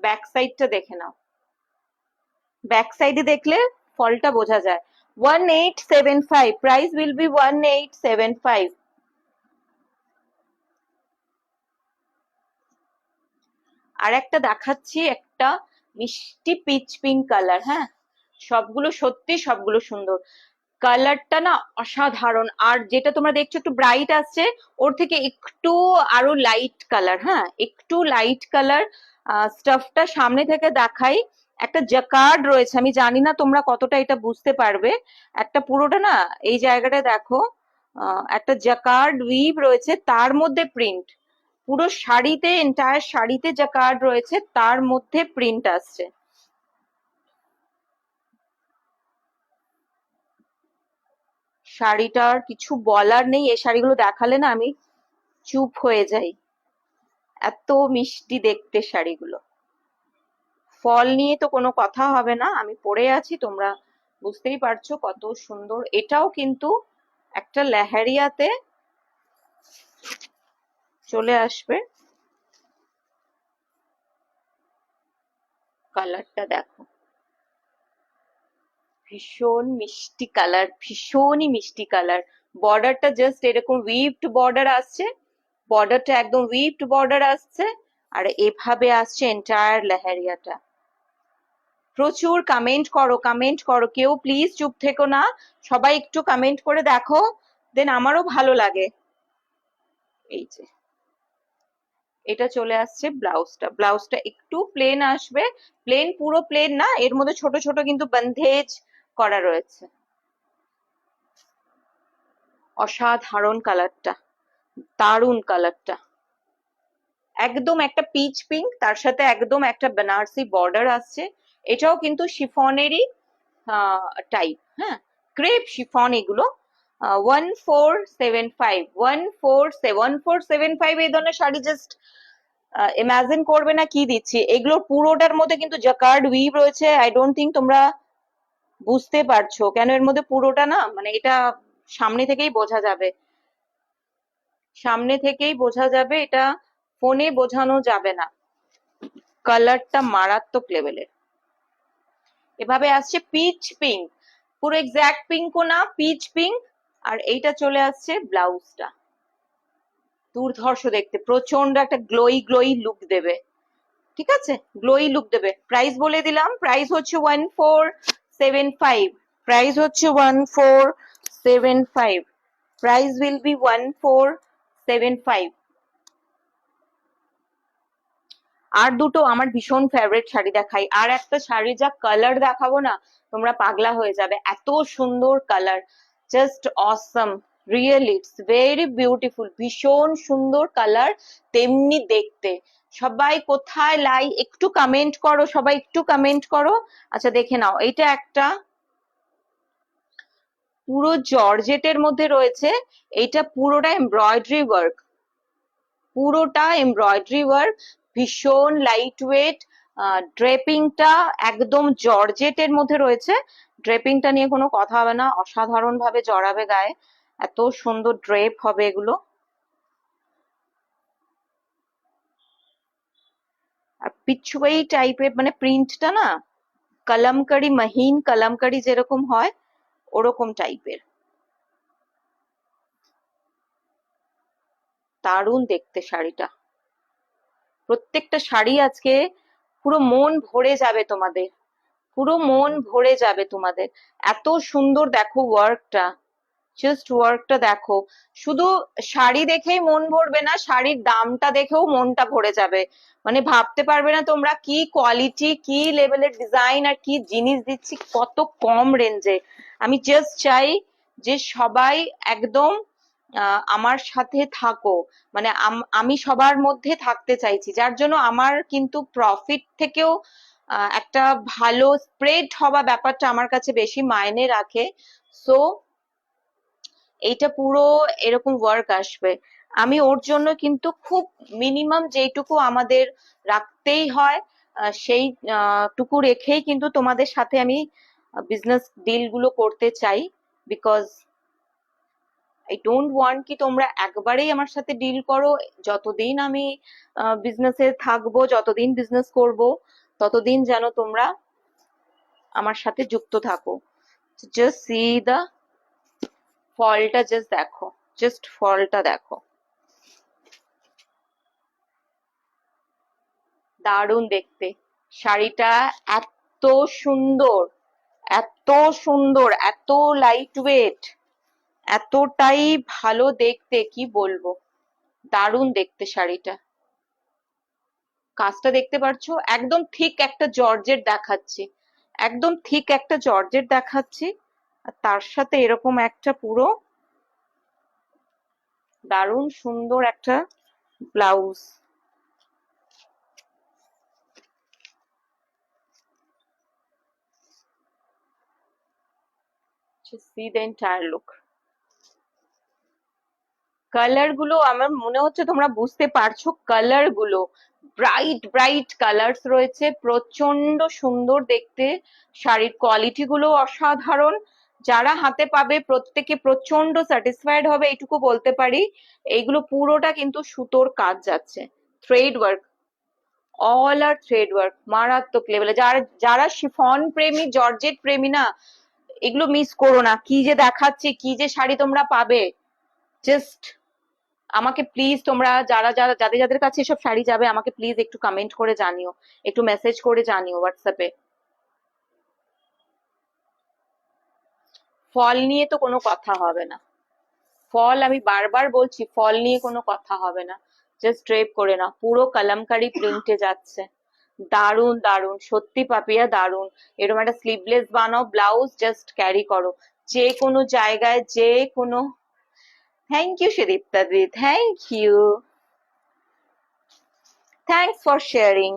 ব্যাক সাইডটা, দেখে নাও, ব্যাক সাইডে দেখলে ফলটা বোঝা যায়। 1875, প্রাইস উইল বি 1875। আর একটা দেখাচ্ছি, একটা মিষ্টি পিচ পিঙ্ক কালার। হ্যাঁ, সবগুলো সত্যি সবগুলো সুন্দর, কালারটা না অসাধারণ। আর যেটা তোমরা দেখছো একটু ব্রাইট আসছে, ওর থেকে একটু আরো লাইট কালার, হ্যাঁ একটু লাইট কালার। স্টাফটা সামনে থেকে দেখাই, একটা জ্যাকার্ড রয়েছে, আমি জানি না তোমরা কতটা এটা বুঝতে পারবে। একটা পুরোটা না এই জায়গাটা দেখো, একটা জ্যাকার্ড উইভ রয়েছে, তার মধ্যে প্রিন্ট, পুরো শাড়িতে এন্টায়ার শাড়িতে জ্যাকার্ড রয়েছে, তার মধ্যে প্রিন্ট আসছে। শাড়িটার কিছু বলার নেই, এই শাড়িগুলো দেখালে না আমি চুপ হয়ে যাই, এত মিষ্টি দেখতে শাড়িগুলো। ফল নিয়ে তো কোনো কথা হবে না, আমি পরে আছি, তোমরা বুঝতেই পারছো কত সুন্দর। এটাও কিন্তু একটা লেহেরিয়াতে চলে আসবে। কালারটা দেখো, ভীষণ মিষ্টি কালার, ভীষণই মিষ্টি কালার। বর্ডারটা জাস্ট এরকম উইভড বর্ডার আসছে, বর্ডারটা একদম উইভড বর্ডার আসছে, আর এভাবে আসছে এন্টায়ার লেহেরিয়াটা। প্রচুর কমেন্ট করো, কমেন্ট করো, কেউ প্লিজ চুপ থেকো না, সবাই একটু কমেন্ট করে দেখো, দেন আমারও ভালো লাগে। এই যে এটা চলে আসছে ব্লাউজটা, ব্লাউজটা একটু প্লেন আসবে, প্লেন পুরো প্লেন না, এর মধ্যে ছোট ছোট কিন্তু বন্ধেজ করা রয়েছে। অসাধারণ কালারটা, দারুণ কালারটা, একদম একটা পিচ পিঙ্ক, তার সাথে একদম একটা বেনারসি বর্ডার আসছে। এটাও কিন্তু শিফনেরই টাইপ, হ্যাঁ ক্রেপ শিফন এগুলো। 1475, 1475 এই ধরনের শাড়ি জাস্ট ইমাজিন করবে না কি দিচ্ছি। এগুলো পুরোটার মধ্যে কিন্তু জাকার্ড উইভ রয়েছে, আই ডোন্ট থিঙ্ক তোমরা বুঝতে পারছো, কেন এর মধ্যে পুরোটা না মানে এটা সামনে থেকেই বোঝা যাবে, সামনে থেকেই বোঝা যাবে, এটা ফোনে বোঝানো যাবে না। কালারটা মারাত্মক লেভেলের। এভাবে আসছে পিচ পিঙ্ক, পুরো এক্স্যাক্ট পিঙ্কও না, পিচ পিঙ্ক। আর এইটা চলে আসছে ব্লাউজটা, দুর্ধর্ষ দেখতে, প্রচন্ড একটা গ্লোই গ্লোই লুক দেবে, ঠিক আছে, গ্লোই লুক দেবে। প্রাইস বলে দিলাম, প্রাইস হচ্ছে 1475, প্রাইস হচ্ছে 1475, প্রাইস উইল বি 1475। আর দুটো আমার ভীষণ ফেভারিট শাড়ি দেখাই, আর একটা শাড়ি যা কালার দেখাবো না, তোমরা পাগলা হয়ে যাবে, এত সুন্দর colour, just Assam, really it's very beautiful, ভীষণ সুন্দর কালার, তেমনি দেখতে। সবাই কোথায় একটু কমেন্ট করো, সবাই একটু কমেন্ট করো। আচ্ছা দেখে নাও, এইটা একটা পুরো জর্জেটের মধ্যে রয়েছে, এইটা পুরোটা এমব্রয়ডারি ওয়ার্ক, পুরোটা এমব্রয়ডারি ওয়ার্ক, ভীষণ লাইট ওয়েট, ড্রেপিংটা একদম জর্জেটের মধ্যে রয়েছে, ড্রেপিংটা নিয়ে কোনো কথা হবে না, অসাধারণ ভাবে জড়াবে গায়ে, এত সুন্দর ড্রেপ হবে এগুলো। আর পিছুয়াই টাইপের, মানে প্রিন্টটা না কলমকারি, মহিন কলমকারি যেরকম হয় ওরকম টাইপের, দারুণ দেখতে শাড়িটা। প্রত্যেকটা শাড়ি আজকে পুরো মন ভরে যাবে তোমাদের, পুরো মন ভরে যাবে তোমাদের, এত সুন্দর দেখো ওয়ার্কটা, জাস্ট ওয়ার্কটা দেখো। শুধু শাড়ি দেখেই মন ভরবে না, শাড়ির দামটা দেখেও মনটা ভরে যাবে, মানে ভাবতে পারবে না তোমরা কি কোয়ালিটি, কি লেভেলের ডিজাইন আর কি জিনিস দিচ্ছি কত কম রেঞ্জে। আমি জাস্ট চাই যে সবাই একদম আমার সাথে থাকো, মানে আমি সবার মধ্যে থাকতে চাইছি, যার জন্য আমার কিন্তু প্রফিট থেকেও একটা ভালো স্প্রেড হওয়া ব্যাপারটা আমার কাছে বেশি মায়নে রাখে। সো এইটা পুরো এরকম ওয়ার্ক আসবে, আমি ওর জন্য কিন্তু খুব মিনিমাম যেইটুকু আমাদের রাখতেই হয় সেই টুকু রেখেই কিন্তু তোমাদের সাথে আমি বিজনেস ডিল গুলো করতে চাই, বিকজ আই ডোন্ট ওয়ান্ট কি তোমরা একবারেই আমার সাথে ডিল করো। যতদিন আমি বিজনেসে থাকবো, যতদিন বিজনেস করব, ততদিন যেন তোমরা আমার সাথে যুক্ত থাকো। জাস্ট সি দা ফলটা, জাস্ট দেখো, জাস্ট ফলটা দেখো, দারুণ দেখতে শাড়িটা, এত সুন্দর, এত সুন্দর, এত লাইট ওয়েট, এতটাই ভালো দেখতে, কি বলবো, দারুণ দেখতে শাড়িটা। কাজটা দেখতে পারছো, একদম ঠিক একটা জর্জেট দেখাচ্ছি, একদম ঠিক একটা জর্জেট দেখাচ্ছি, আর তার সাথে এরকম একটা পুরো দারুণ সুন্দর একটা blouse. See the entire look. Colour গুলো আমার মনে হচ্ছে তোমরা বুঝতে পারছো, কালার গুলো ব্রাইট ব্রাইট কালার্স রয়েছে, প্রচন্ড সুন্দর দেখতে, শাড়ির কোয়ালিটি গুলো অসাধারণ, যারা হাতে পাবে প্রত্যেকে প্রচন্ড স্যাটিসফাইড হবে, এইটুকু বলতে পারি। এইগুলো পুরোটা কিন্তু সুতোর কাজ যাচ্ছে, থ্রেড ওয়ার্ক, অল আর থ্রেড ওয়ার্ক, মারাত্মক লেভেলে। যারা যারা শিফন প্রেমী, জর্জেট প্রেমী না, এগুলো মিস করো না, কি যে দেখাচ্ছে, কি যে শাড়ি তোমরা পাবে। জাস্ট আমাকে প্লিজ তোমরা যারা যারা যাদের যাদের কাছে এসব শাড়ি যাবে, আমাকে প্লিজ একটু কমেন্ট করে জানিও, একটু মেসেজ করে জানিও হোয়াটসঅ্যাপে। ফল নিয়ে তো কোনো কথা হবে না, ফল আমি বারবার বলছি, ফল নিয়ে কোনো কথা হবে না, জাস্ট ড্রেপ করে না, পুরো কলমকারি প্রিন্টে যাচ্ছে, দারুন দারুন, সত্যি পাপিয়া দারুন। এরকম একটা স্লিভলেস বানাও ব্লাউজ, জাস্ট ক্যারি করো যে কোনো জায়গায়, যে কোনো। Thank you Sudipta di, thank you, thanks for sharing.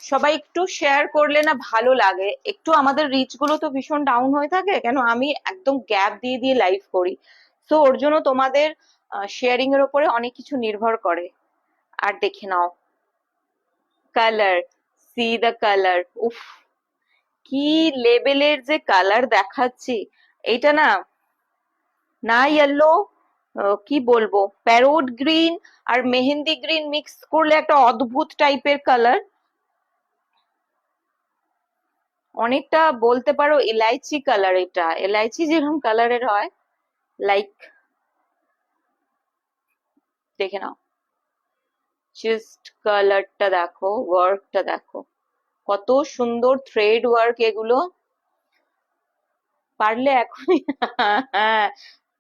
সবাই একটু শেয়ার করলে না ভালো লাগে, একটু আমাদের রিচ গুলো তো ভীষণ ডাউন হয়ে থাকে, কেন আমি একদম গ্যাপ দিয়ে দিয়ে লাইভ করি, তো ওর জন্য তোমাদের শেয়ারিং এর উপরে অনেক কিছু নির্ভর করে। আর দেখে নাও কালার, সি দ্য কালার, উফ কি লেভেলের যে কালার দেখাচ্ছি। এইটা না, না ইয়েলো, কি বলবো, প্যারোট গ্রিন আর মেহেন্দি গ্রিন মিক্স করলে একটা অদ্ভুত টাইপের কালার, অনেকটা বলতে পারো ইলাইচি কালার, এটা ইলাইচি যেরকম কালারের হয়, লাইক, দেখে নাও, জাস্ট কালারটা দেখো, ওয়ার্কটা দেখো, কত সুন্দর থ্রেড ওয়ার্ক এগুলো। পারলে এখনই হ্যাঁ,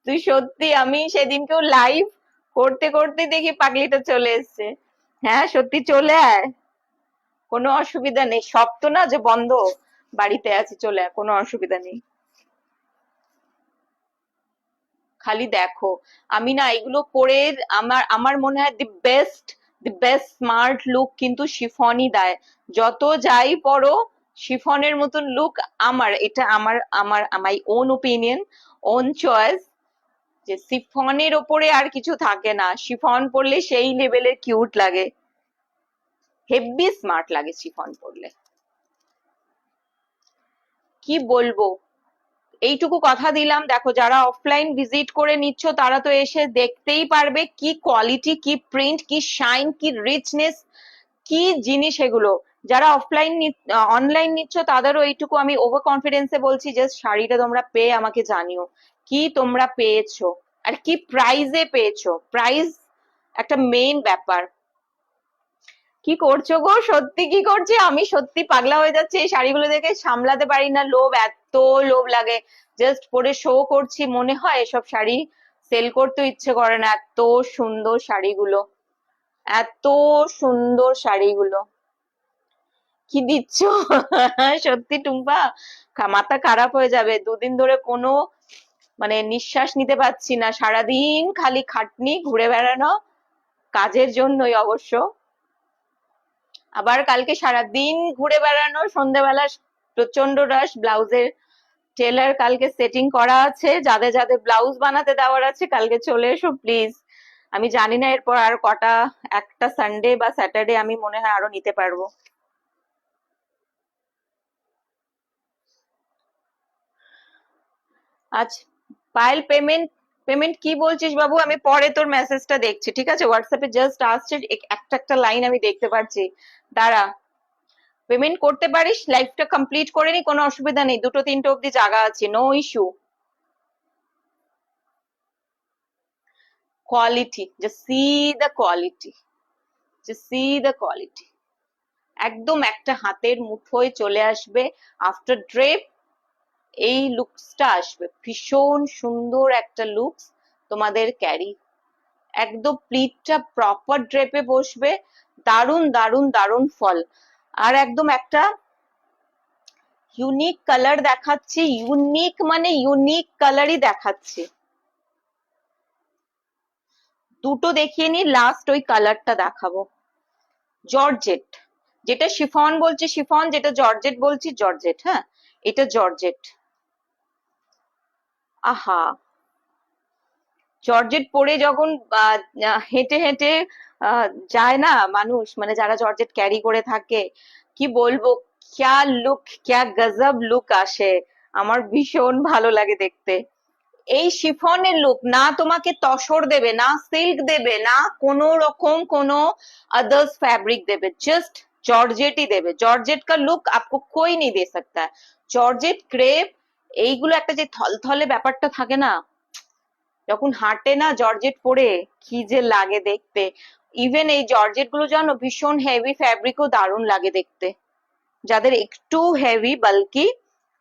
তুই সত্যি, আমি সেদিনকেও লাইভ করতে করতে দেখি পাগলিটা চলে এসছে। হ্যাঁ সত্যি, চলে আয়। কোনো অসুবিধা নেই, সব তো না যে বন্ধ, বাড়িতে আছি, চলে আয়, কোনো অসুবিধা নেই। খালি দেখো, আমি না এগুলো পরে আমার আমার মনে হয় দি বেস্ট স্মার্ট লুক কিন্তু শিফনই দেয়। যত যাই পরো, শিফনের মতন লুক আমার, এটা আমার আমার my own opinion, on choice, যে শিফনের ওপরে আর কিছু থাকে না। শিফন পরলে সেই লেভেলের কিউট লাগে, হেভি স্মার্ট লাগে শিফন পরলে। কি বলবো, এইটুকু কথা দিলাম। দেখো, যারা অফলাইন ভিজিট করে নিচ্ছ তারা তো এসে দেখতেই পারবে কি কোয়ালিটি, কি প্রিন্ট, কি শাইন, কি রিচনেস, কি জিনিস এগুলো। যারা অনলাইন নিচ্ছ তাদেরও এইটুকু আমি ওভার কনফিডেন্সে বলছি, জাস্ট শাড়িটা তোমরা পেয়ে আমাকে জানিও কি তোমরা পেয়েছো আর কি প্রাইজে পেয়েছো। প্রাইস একটা মেইন ব্যাপার। কি করছো গো, সত্যি কি করছে, আমি সত্যি পাগলা হয়ে যাচ্ছি এই শাড়িগুলো দেখে, সামলাতে পারি না লোভ, এত লোভ লাগে। জাস্ট পরে শো করছি মনে হয়, এসব শাড়ি সেল করতে ইচ্ছে করে না, এত সুন্দর শাড়িগুলো, এত সুন্দর শাড়িগুলো। কি দিচ্ছ? সত্যি টুম্পা, মাথা খারাপ হয়ে যাবে, দুদিন ধরে কোনো মানে নিঃশ্বাস নিতে পারছি না, সারাদিন খালি খাটনি, ঘুরে বেড়ানো, কাজের জন্যই অবশ্য। আবার কালকে সারাদিন ঘুরে বেড়ানো, সন্ধ্যেবেলা প্রচন্ড রাশ, ব্লাউজের টেলার কালকে সেটিং করা আছে, যাদের যাদের ব্লাউজ বানাতে দেওয়ার আছে কালকে চলে এসো প্লিজ। আমি জানি না এরপর আর কটা, একটা সানডে বা স্যাটারডে আমি মনে হয় আরো নিতে পারবো। আচ্ছা, পায়েল, পেমেন্ট পেমেন্ট কি বলছিস বাবু, আমি পরে তোর মেসেজটা দেখছি, ঠিক আছে? হোয়াটসঅ্যাপে জাস্ট আসছে, একটা একটা লাইন আমি দেখতে পাচ্ছি, দাঁড়া। পেমেন্ট করতে পারিস, লাইফটা কমপ্লিট করে নি, কোনো অসুবিধা নেই, দুটো তিনটে অব্দি জায়গা আছে, no issue. Quality, just see the quality, just see the quality. একদম একটা হাতের মুঠোয় চলে আসবে আফটার ড্রেপ, এই লুকসটা আসবে, ভীষণ সুন্দর একটা লুকস তোমাদের ক্যারি, একদম প্লিটটা প্রপার ড্রেপে বসবে, দারুণ দারুণ দারুণ ফল। আর একদম একটা ইউনিক কালার দেখাচ্ছি, ইউনিক মানে ইউনিক কালারই দেখাচ্ছি। দুটো দেখিয়ে নি, লাস্ট ওই কালারটা দেখাবো। জর্জেট, যেটা শিফন বলছি শিফন, যেটা জর্জেট বলছি জর্জেট। হ্যাঁ, এটা জর্জেট। আহা, জর্জেট পরে যখন হেঁটে হেঁটে যায় না মানুষ, মানে যারা জর্জেট ক্যারি করে থাকে, কি বলবো, ক্যা লুক, ক্যা গজব লুক আসে, আমার ভীষণ ভালো লাগে দেখতে। এই শিফনের লুক না তোমাকে তসর দেবে, না সিল্ক দেবে, না কোনো রকম কোনো अदर्स फैब्रिक देवे, जस्ट जॉर्जेट ही देवे। जॉर्जेट का लुक आपको कोई नहीं दे सकता है। জর্জেট, ক্রেপ, এইগুলো একটা যে থলথলে ব্যাপারটা থাকে না, যখন হাঁটে না জর্জেট পরে, কি যে লাগে দেখতে। ইভেন এই জর্জেট গুলো জানো ভীষণ হেভি ফ্যাব্রিকও দারুণ লাগে দেখতে, যাদের একটু হেভি বাল্কি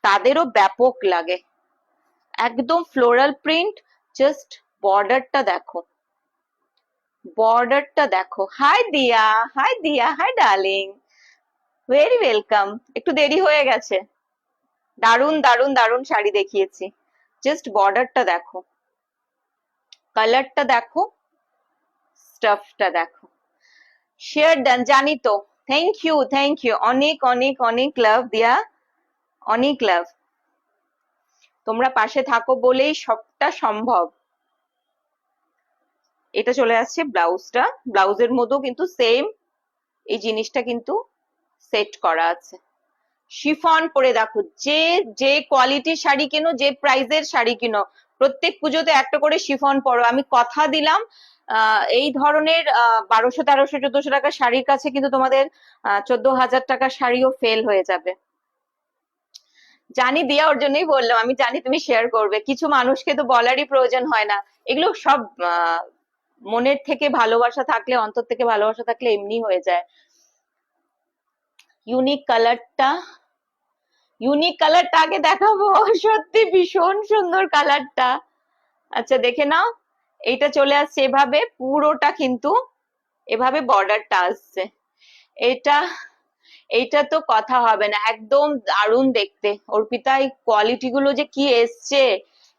তাদেরও ব্যাপক লাগে। একদম ফ্লোরাল প্রিন্ট, জাস্ট বর্ডারটা দেখো, বর্ডারটা দেখো। হাই দিয়া, হাই দিয়া, হাই ডার্লিং, ভেরি ওয়েলকাম। একটু দেরি হয়ে গেছে, দারুণ দারুণ দারুণ শাড়ি দেখিয়েছি, জাস্ট বর্ডারটা দেখো, কালারটা দেখো, স্টাফটা দেখো। শেয়ার ডান, জানি তো। থ্যাংক ইউ, থ্যাংক ইউ, অনেক অনেক অনেক লাভ দিয়া, অনেক লাভ। তোমরা পাশে থাকো বলেই সবটা সম্ভব। এটা চলে আসছে ব্লাউজটা, ব্লাউজের মধ্যেও কিন্তু সেম এই জিনিসটা কিন্তু সেট করা আছে। শিফন পরে দেখো, যে যে কোয়ালিটির শাড়ি কেনো, যে প্রাইজের শাড়ি কিনো, প্রত্যেক পুজোতে একটা করে শিফন পরো, আমি কথা দিলাম। এই ধরনের 1200 1300 1400 টাকার শাড়ির কাছে কিন্তু তোমাদের 14,000 টাকার শাড়িও ফেল হয়ে যাবে। জানি দিয়া, ওর জন্যই বললাম, আমি জানি তুমি শেয়ার করবে, কিছু মানুষকে তো বলারই প্রয়োজন হয় না, এগুলো সব মনের থেকে ভালোবাসা থাকলে, অন্তর থেকে ভালোবাসা থাকলে এমনি হয়ে যায়। ইউনিক কালারটা, ইউনিক কালারটা আগে দেখাবো, সত্যি ভীষণ সুন্দর কালারটা। আচ্ছা দেখে নাও, এইটা চলে আসছে এভাবে, পুরোটা কিন্তু এভাবে বর্ডারটা আসছে। এটা এইটা তো কথা হবে না, একদম দারুণ দেখতে। অর্পিতা এই কোয়ালিটি গুলো যে কি এসছে,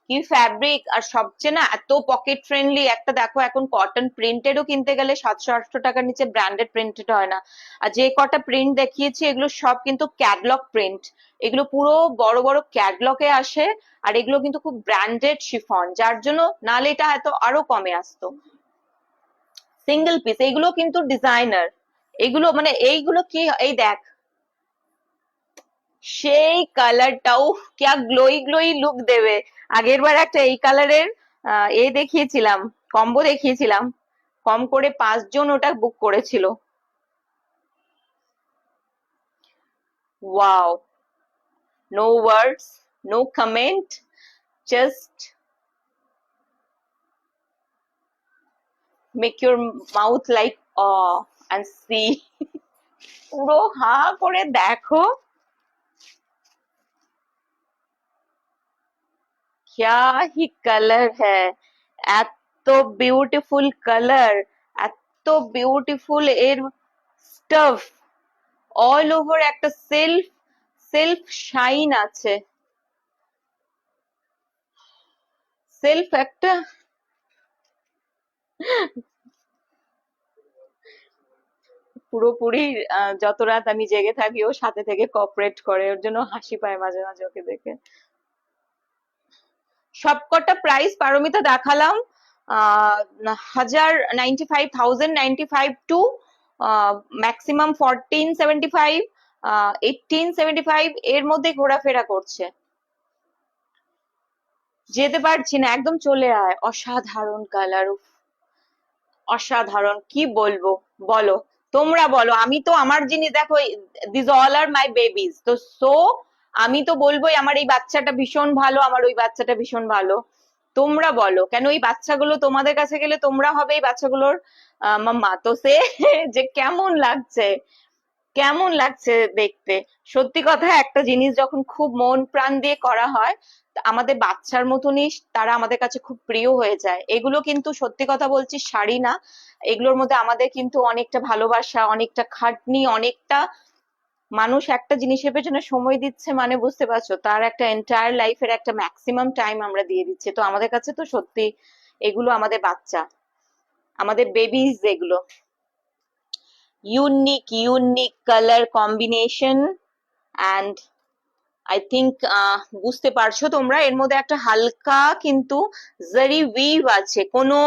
কি ফ্যাব্রিক, আর সবচেয়ে না এত পকেট ফ্রেন্ডলি একটা দেখো, এখন কটন প্রিন্টেডও কিনতে গেলে 700-800 টাকার নিচে ব্র্যান্ডেড প্রিন্টেড হয় না। আর যে কটা প্রিন্ট দেখিয়েছি এগুলো সব কিন্তু ক্যাটলগ প্রিন্ট, এগুলো পুরো বড় বড় ক্যাটলগে আসে। আর এগুলো কিন্তু খুব ব্র্যান্ডেড শিফন, যার জন্য নালে এটা এত আরো কমে আসতো। সিঙ্গেল পিস, এইগুলো কিন্তু ডিজাইনার, এগুলো মানে এইগুলো কি, এই দেখ সেই কালারটাও क्या গ্লোই গ্লোই লুক দেবে। আগের বার একটা এই কালারের এ দেখিয়েছিলাম, কম্বো দেখিয়েছিলাম, কম করে 5 জন ওটা বুক করেছিল। Wow, no words, no comment, just make your mouth like O and see. পুরো হা করে দেখো, क्या ही कलर है, এত বিউটিফুল কালার, এত বিউটিফুল এর স্টাফ, অল ওভার একটা সেলফ সেলফ শাইন আছে, সেলফ একটা পুরোপুরি। যত রাত আমি জেগে থাকি ও সাথে থেকে কোঅপারেট করে, ওর জন্য হাসি পায় মাঝে মাঝে ওকে দেখে। সবকটা প্রাইস পারমিতা দেখালাম, 95,095 টু ম্যাক্সিমাম 1475, 1875 এর মধ্যে ঘোরাফেরা করছে। যেতে পারছি না, একদম চলে আয়। অসাধারণ কালার, অসাধারণ, কি বলবো বলো, তোমরা বলো। আমি তো আমার জিনিস দেখো, this all are my babies, তো সো আমি তো বলবোই আমার এই বাচ্চাটা ভীষণ ভালো, আমার ওই বাচ্চাটা ভীষণ ভালো। তোমরা বলো, কেন এই বাচ্চাগুলো তোমাদের কাছে গেলে তোমরা হবে এই বাচ্চাগুলোর মাম্মা, তো সে যে কেমন লাগছে, কেমন লাগছে দেখতে। সত্যি কথা, একটা জিনিস যখন খুব মন প্রাণ দিয়ে করা হয়, তা আমাদের বাচ্চার মতনই তারা আমাদের কাছে খুব প্রিয় হয়ে যায়। এগুলো কিন্তু সত্যি কথা বলছি শাড়ি না, এগুলোর মধ্যে আমাদের কিন্তু অনেকটা ভালোবাসা, অনেকটা খাটনি, অনেকটা মানুষ একটা জিনিসের পেছনে সময় দিচ্ছে, মানে বুঝতে পারছো, তার একটা এন্টায়ার লাইফের একটা ম্যাক্সিমাম টাইম আমরা দিয়ে দিচ্ছি। তো আমাদের কাছে তো সত্যি এগুলো আমাদের বাচ্চা, আমাদের বেবিজ এগুলো। Unique unique colour combination, and I think বুঝতে পারছো তোমরা, এর মধ্যে একটা হালকা কিন্তু জরি উইভ আছে, কোনো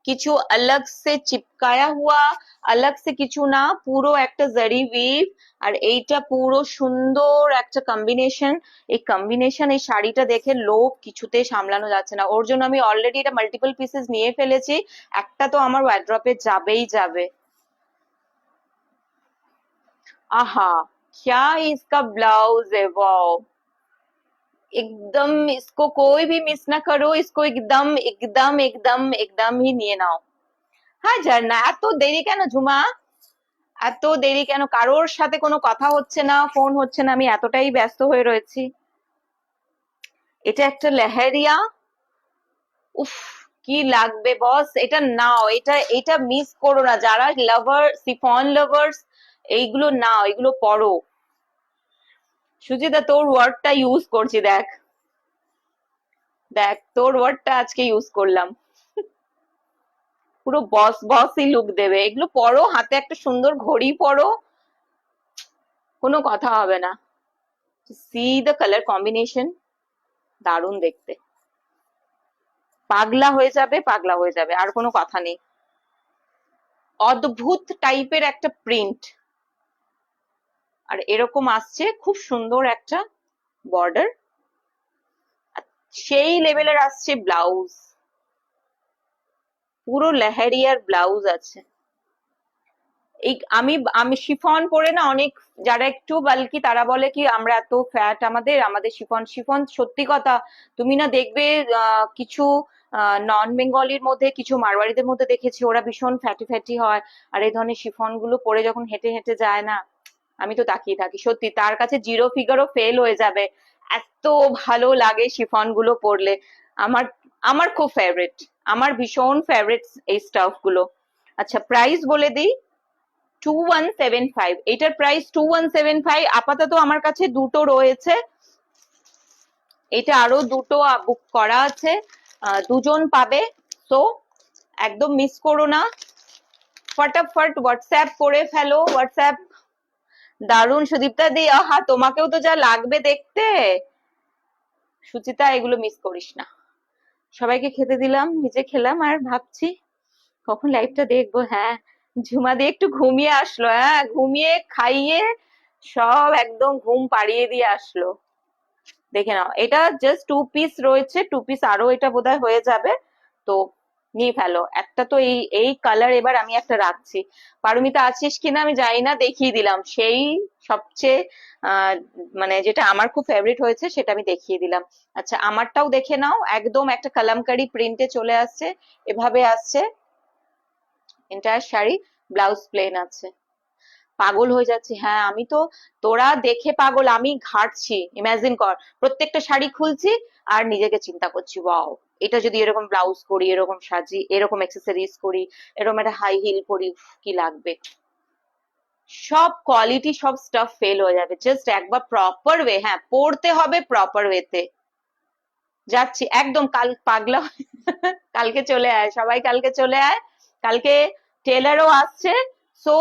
কিছু আলাগ সে চিপকায়া হুয়া, আলাগ সে কিছু না, পুরো একটা জরি উইভ। আর এইটা পুরো সুন্দর একটা কম্বিনেশন। এই কম্বিনেশন, এই শাড়িটা দেখে লোভ কিছুতে সামলানো যাচ্ছে না, ওর জন্য আমি অলরেডি এটা মাল্টিপল পিসেস নিয়ে ফেলেছি, একটা তো আমার ওয়ার্ড্রপে যাবেই যাবে। आहा, क्या इसका ब्लाउज है, वाओ, एकदम इसको कोई भी मिस ना करो, इसको एकदम एकदम एकदम एकदम ही নিয়ে নাও। হ্যাঁ ঝর্ণা, এত দেরি কেন ঝুমা, এত দেরি কেন? কারোর সাথে কোনো কথা হচ্ছে না, ফোন হচ্ছে না, আমি এতটাই ব্যস্ত হয়ে রয়েছি। এটা একটা লেহেরিয়া, উফ, কি লাগবে বস, এটা নাও, এটা এটা মিস করো না, যারা লাভার, সিফন লাভার্স, এইগুলো নাও, এগুলো পরো। সুচিতা, তোর ওয়ার্ডটা ইউজ করছি, দেখ দেখ, তোর ওয়ার্ডটা আজকে ইউজ করলাম, পুরো বস বসই লুক দেবে। এগুলো পরো, হাতে একটা সুন্দর ঘড়ি পরো, কোনো কথা হবে না। সি দ্য কালার কম্বিনেশন, দারুণ দেখতে, পাগলা হয়ে যাবে, পাগলা হয়ে যাবে, আর কোনো কথা নেই। অদ্ভুত টাইপের একটা প্রিন্ট, আর এরকম আসছে খুব সুন্দর একটা বর্ডার, সেই লেভেলের আসছে ব্লাউজ, পুরো লেহেরিয়ার ব্লাউজ আছে। এই আমি আমি শিফন পরে না, অনেক যারা একটু বালকি তারা বলে কি আমরা এত ফ্যাট, আমাদের আমাদের শিফন, শিফন সত্যি কথা, তুমি না দেখবে কিছু নন বেঙ্গলির মধ্যে, কিছু মারওয়ারিদের মধ্যে দেখেছি ওরা ভীষণ ফ্যাটি ফ্যাটি হয়, আর এই ধরনের শিফন গুলো পরে যখন হেঁটে হেঁটে যায় না, আমি তো তাকিয়ে থাকি, সত্যি তার কাছে জিরো ফিগারও ফেল হয়ে যাবে, এত ভালো লাগে শিফন গুলো পরলে। আমার আমার খুব ফেভারিট, আমার ভীষণ ফেভারিট এই স্টাফ গুলো। আচ্ছা প্রাইস বলে দিই, 2175, এটার প্রাইস 2175। আপাতত আমার কাছে দুটো রয়েছে, এটা আরো দুটো বুক করা আছে, দুজন পাবে, তো একদম মিস করো না, ফটাফট হোয়াটসঅ্যাপ করে ফেলো। হোয়াটসঅ্যাপ দারুন সুদীপ্তা দি, আহা তোমাকেও তো যা লাগবে দেখতে। সুচিতা এগুলো মিস করিস না। সবাইকে খেতে দিলাম, নিজে খেলাম, আর ভাবছি কখন লাইভটা দেখবো। হ্যাঁ, ঝুমা দিয়ে একটু ঘুমিয়ে আসলো, হ্যাঁ ঘুমিয়ে খাইয়ে সব একদম ঘুম পাড়িয়ে দিয়ে আসলো। দেখে নাও, এটা জাস্ট 2 পিস রয়েছে, 2 পিস আরো এটা বোধহয় হয়ে যাবে, তো নিয়ে ফেলো একটা। তো এই এই কালার এবার আমি একটা রাখছি। পারমিতা আছিস কিনা আমি জানি না, দেখিয়ে দিলাম সেই সবচেয়ে আহ মানে যেটা আমার খুব ফেভারিট হয়েছে সেটা আমি দেখিয়ে দিলাম। আচ্ছা আমারটাও দেখে নাও, একদম একটা কালামকারী প্রিন্টে চলে আসছে, এভাবে আসছে এন্টায়ার শাড়ি, ব্লাউজ প্লেন আছে। পাগল হয়ে যাচ্ছি, হ্যাঁ আমি তো, তোরা দেখে পাগল, আমি ঘাটছি। ইমাজিন কর, প্রত্যেকটা শাড়ি খুলছি আর নিজেকে চিন্তা করছি, ওয়াও এটা যদি এরকম ব্লাউজ করি, এরকম সাজি, এরকম অ্যাক্সেসরিজ করি, এরকম একটা হাই হিল পরি, উফ, কি লাগবে। সব কোয়ালিটি সব স্টাফ ফেল হয়ে যাবে, জাস্ট একবার প্রপার ওয়ে, হ্যাঁ পড়তে হবে প্রপার ওয়েতে। যাচ্ছি একদম, কাল পাগলা কালকে চলে আয়, সবাই কালকে চলে আয়, কালকে টেলারও আসছে। সো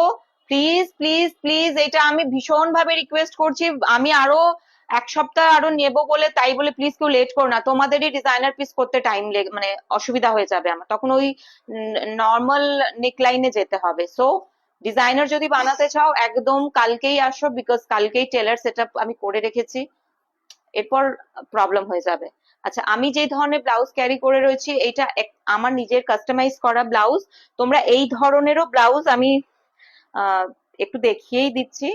প্লিজ প্লিজ প্লিজ, এটা আমি ভীষণ ভাবে রিকোয়েস্ট করছি, আমি আরো এক সপ্তাহ আরো নেবো বলে, তাই বলে প্লিজ কেউ লেট করো না, তোমাদেরই ডিজাইনার পিস করতে টাইম মানে অসুবিধা হয়ে যাবে আমার, তখন ওই নর্মাল নেকলাইনে যেতে হবে। সো ডিজাইনার যদি বানাতে চাও একদম কালকেই আসো, বিকজ কালকেই টেলার সেটআপ আমি করে রেখেছি, এরপর প্রবলেম হয়ে যাবে। আচ্ছা আমি যে ধরনের ব্লাউজ ক্যারি করে রয়েছি, এটা আমার নিজের কাস্টমাইজ করা ব্লাউজ, তোমরা এই ধরনেরও ব্লাউজ আমি একটু দেখিয়েই দিচ্ছি,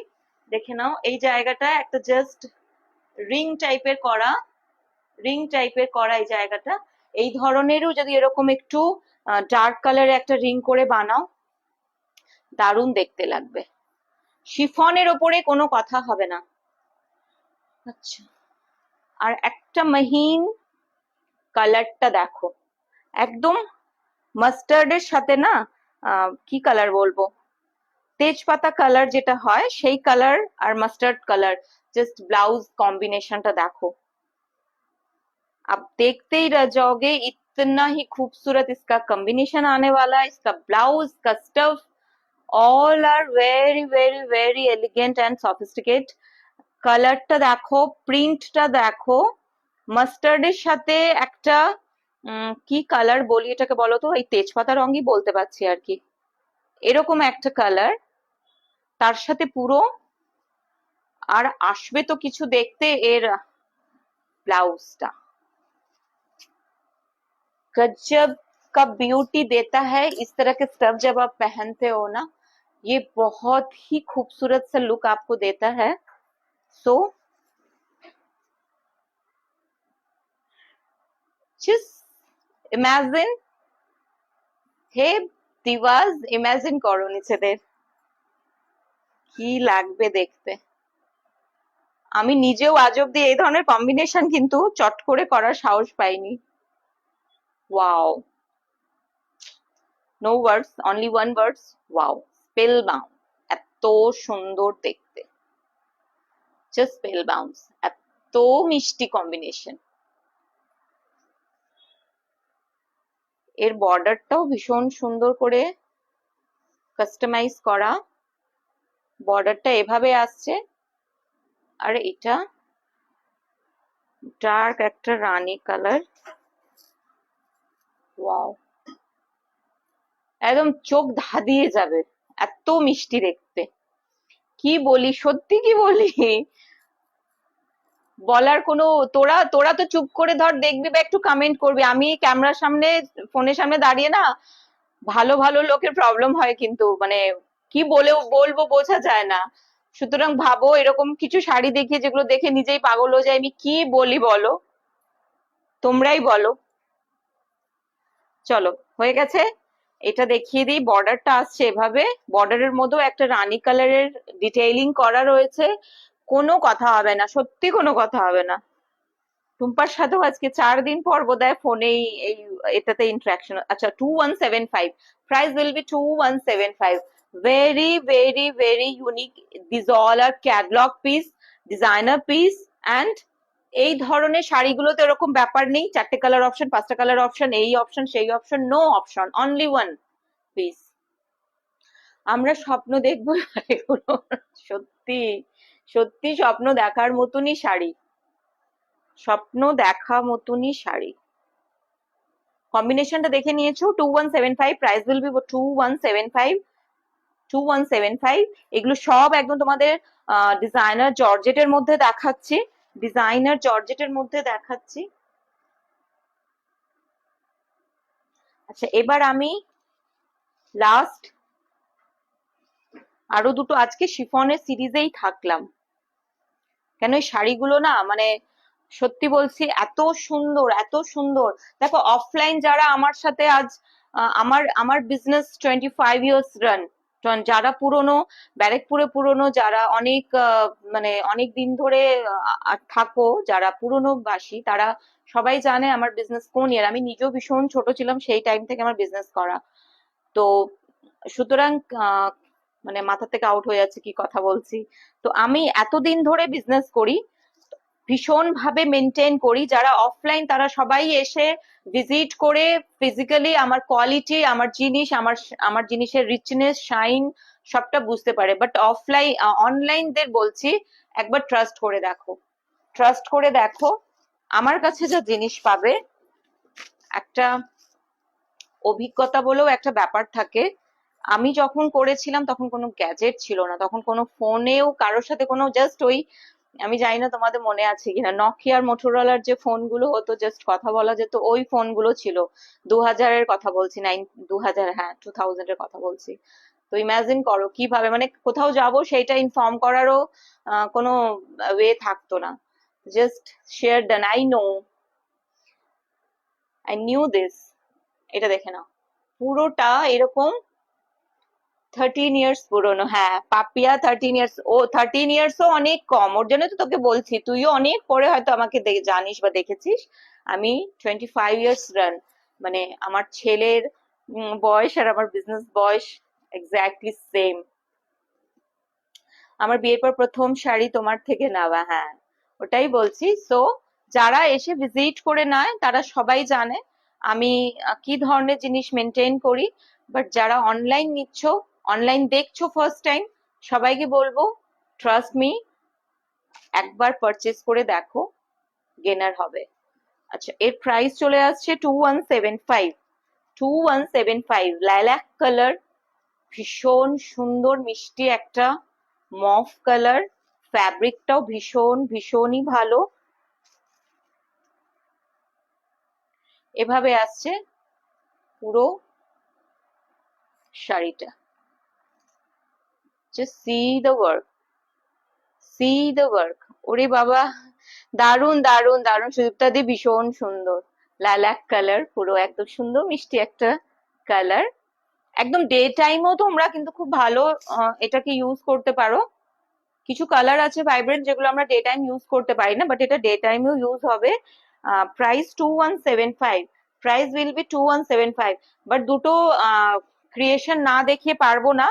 দেখে নাও। এই জায়গাটা একটা জাস্ট রিং টাইপের করা, রিং টাইপের করা এই জায়গাটা, এই ধরনেরও যদি এরকম একটু ডার্ক কালারে একটা রিং করে বানাও, দারুণ দেখতে লাগবে, শিফনের ওপরে কোনো কথা হবে না। আচ্ছা আর একটা মহিন কালারটা দেখো, একদম মাস্টার্ডের সাথে না, কি কালার বলবো, তেজপাতা কালার যেটা হয় সেই কালার আর মাস্টার্ড কালার, জাস্ট ব্লাউজ কম্বিনেশনটা দেখো, आप देखते ही रह जाओगे, इतना ही खूबसूरत इसका कॉम्बिनेशन आने वाला है, इसका ब्लाउज का stuff all are very very very elegant and sophisticate. কালারটা দেখো, প্রিন্টটা দেখো, মাস্টার্ডের সাথে একটা কি কালার বলি এটাকে বলো তো, এই তেজপাতা রঙই বলতে পারছি আর কি, এরকম একটা কালার, তার সাথে পুরো, আর আসবে তো কিছু দেখতে এর ব্লাউজটা, गजब का ब्यूटी देता है इस तरह के स्टफ जब आप पहनते हो ना, ये बहुत ही खूबसूरत सा लुक आपको देता है। सो just imagine, হে দিওয়াজ ইমাজিন করো নিচেদের কি লাগবে দেখতে। আমি নিজেও আজ অব্দি এই ধরনের কম্বিনেশন কিন্তু চট করে করার সাহস পাইনি। Wow, no words, only one words, wow, spellbound, এত সুন্দর দেখতে, জাস্ট স্পেল বাউন্স, এত মিষ্টি কম্বিনেশন। এর বর্ডারটাও ভীষণ সুন্দর করে কাস্টমাইজ করা, বর্ডারটা এভাবে আসছে, আর এটা ডার্ক একটা রানী কালার, ওয়াও, একদম চোখ ধাঁধিয়ে যাবে, এত মিষ্টি দেখতে, কি বলি, সত্যি কি বলি, বলার কোনো, তোরা তোরা তো চুপ করে ধর দেখবি বা একটু কমেন্ট করবি, আমি ক্যামেরার সামনে ফোনের সামনে দাঁড়িয়ে না, ভালো ভালো লোকের প্রবলেম হয় কিন্তু, মানে কি বলবো বোঝা যায় না। সুতরাং ভাবো এরকম কিছু শাড়ি দেখিয়ে যেগুলো দেখে নিজেই পাগল হয়ে যায়, আমি কি বলি বলো, তোমরাই বলো। চলো হয়ে গেছে, এটা দেখিয়ে দিই, বর্ডারটা আসছে এভাবে, বর্ডারের মধ্যেও একটা রানী কালারের ডিটেইলিং করা রয়েছে, কোনো কথা হবে না, সত্যি কোনো কথা হবে না। টুম্পার সাথেও আজকে 4 দিন পর বোধহয় ফোনেই এই এটাতে ইন্টারাকশন। আচ্ছা 2175, price will B 2175, very very very unique. These all are catalog piece, designer piece, and এই ধরনের শাড়িগুলোতে এরকম ব্যাপার নেই 4টে কালার অপশন 5টা কালার অপশন, এই অপশন সেই option, no option, only one piece. আমরা স্বপ্ন দেখবো এগুলো, সত্যি সত্যি স্বপ্ন দেখার মতনই শাড়ি, স্বপ্ন দেখা মতনই শাড়ি। কম্বিনেশনটা দেখে নিয়েছো, 2175, প্রাইস উইল বি 2175, 2175। এগুলো সব একদম তোমাদের ডিজাইনার জর্জেটের মধ্যে দেখাচ্ছি, ডিজাইনার জর্জেটের মধ্যে দেখাচ্ছি। আচ্ছা এবার আমি লাস্ট আরো দুটো, আজকে শিফনের সিরিজেই থাকলাম, কেন এই শাড়িগুলো না মানে সত্যি বলছি এত সুন্দর এত সুন্দর। দেখো অফলাইন যারা আমার সাথে আজ আমার আমার বিজনেস 25 ইয়ার্স রান, যারা পুরনো ব্যারেকপুরে পুরনো, যারা অনেক মানে অনেক দিন ধরে থাকো, যারা পুরনো বাসী, তারা সবাই জানে আমার বিজনেস কোন ইয়ার। আমি নিজেও ভীষণ ছোট ছিলাম সেই টাইম থেকে আমার বিজনেস করা, তো সুতরাং মানে মাথা থেকে আউট হয়ে যাচ্ছে কি কথা বলছি। তো আমি এতদিন ধরে বিজনেস করি, ভীষণ ভাবে মেনটেন করি। যারা অফলাইন তারা সবাই এসে ভিজিট করে ফিজিক্যালি আমার কোয়ালিটি, আমার জিনিস, আমার জিনিসের রিচনেস, শাইন সবটা বুঝতে পারে। বাট অফলাইন অনলাইনদের বলছি একবার ট্রাস্ট করে দেখো, ট্রাস্ট করে দেখো, আমার কাছে যা জিনিস পাবে, একটা অভিজ্ঞতা বলেও একটা ব্যাপার থাকে। আমি যখন করেছিলাম তখন কোনো গ্যাজেট ছিল না, তখন কোনো ফোনেও কারোর সাথে কোনো জাস্ট ওই, আমি জানি না তোমাদের মনে আছে কিনা, নকিয়ার মোটরোলার যে ফোনগুলো হতো জাস্ট কথা বলা যেত, ওই ফোনগুলো ছিল। 2000-এর কথা বলছি, 2000, হ্যাঁ 2000-এর কথা বলছি। তো ইমাজিন করো কিভাবে, মানে কোথাও যাব সেইটা ইনফর্ম করারও কোনো ওয়ে থাকতো না, just share done. I knew this. এটা দেখে নাও, পুরোটা এরকম 13 ইয়ার্স পুরনো। হ্যাঁ পাপিয়া 13 ইয়ার্স, ও 13 ইয়ার্স ও অনেক কম, ওর জন্য তো তোকে বলছি, তুইও অনেক পরে হয়তো আমাকে জানিস বা দেখেছিস। আমি 25 ইয়ার্স রান, মানে আমার ছেলের বয়স আর আমার বিজনেস বয়স এক্স্যাক্টলি সেম। আমার বিয়ের পর প্রথম শাড়ি তোমার থেকে নেওয়া, হ্যাঁ ওটাই বলছি। সো যারা এসে ভিজিট করে নেয় তারা সবাই জানে আমি কি ধরনের জিনিস মেনটেন করি। বাট যারা অনলাইন নিচ্ছ, অনলাইন দেখছো ফার্স্ট টাইম, সবাইকে বলবো ট্রাস্ট মি, একবার পারচেস করে দেখো, গেনার হবে। আচ্ছা এর প্রাইস চলে আসছে 2175, 2175, লাইল্যাক কালার, ভীষণ সুন্দর মিষ্টি একটা মফ কালার, ফ্যাব্রিকটাও ভীষণ ভীষণই ভালো। এভাবে আসছে পুরো শাড়িটা, just see the work, see the work, ওরে বাবা দারুন দারুন দারুন, সুদীপ্তা দি ভীষণ সুন্দর, লাইল্যাক কালার, পুরো একদম সুন্দর মিষ্টি একটা কালার। একদম ডে টাইমও তোমরা কিন্তু খুব ভালো এটাকে ইউজ করতে পারো। কিছু কালার আছে ভাইব্রেন্ট যেগুলো আমরা ডে টাইম ইউজ করতে পারি না, বাট এটা ডে টাইমেও ইউজ হবে। Price 2175, price will B 2175। But দুটো ক্রিয়েশন না দেখিয়ে পারবো না,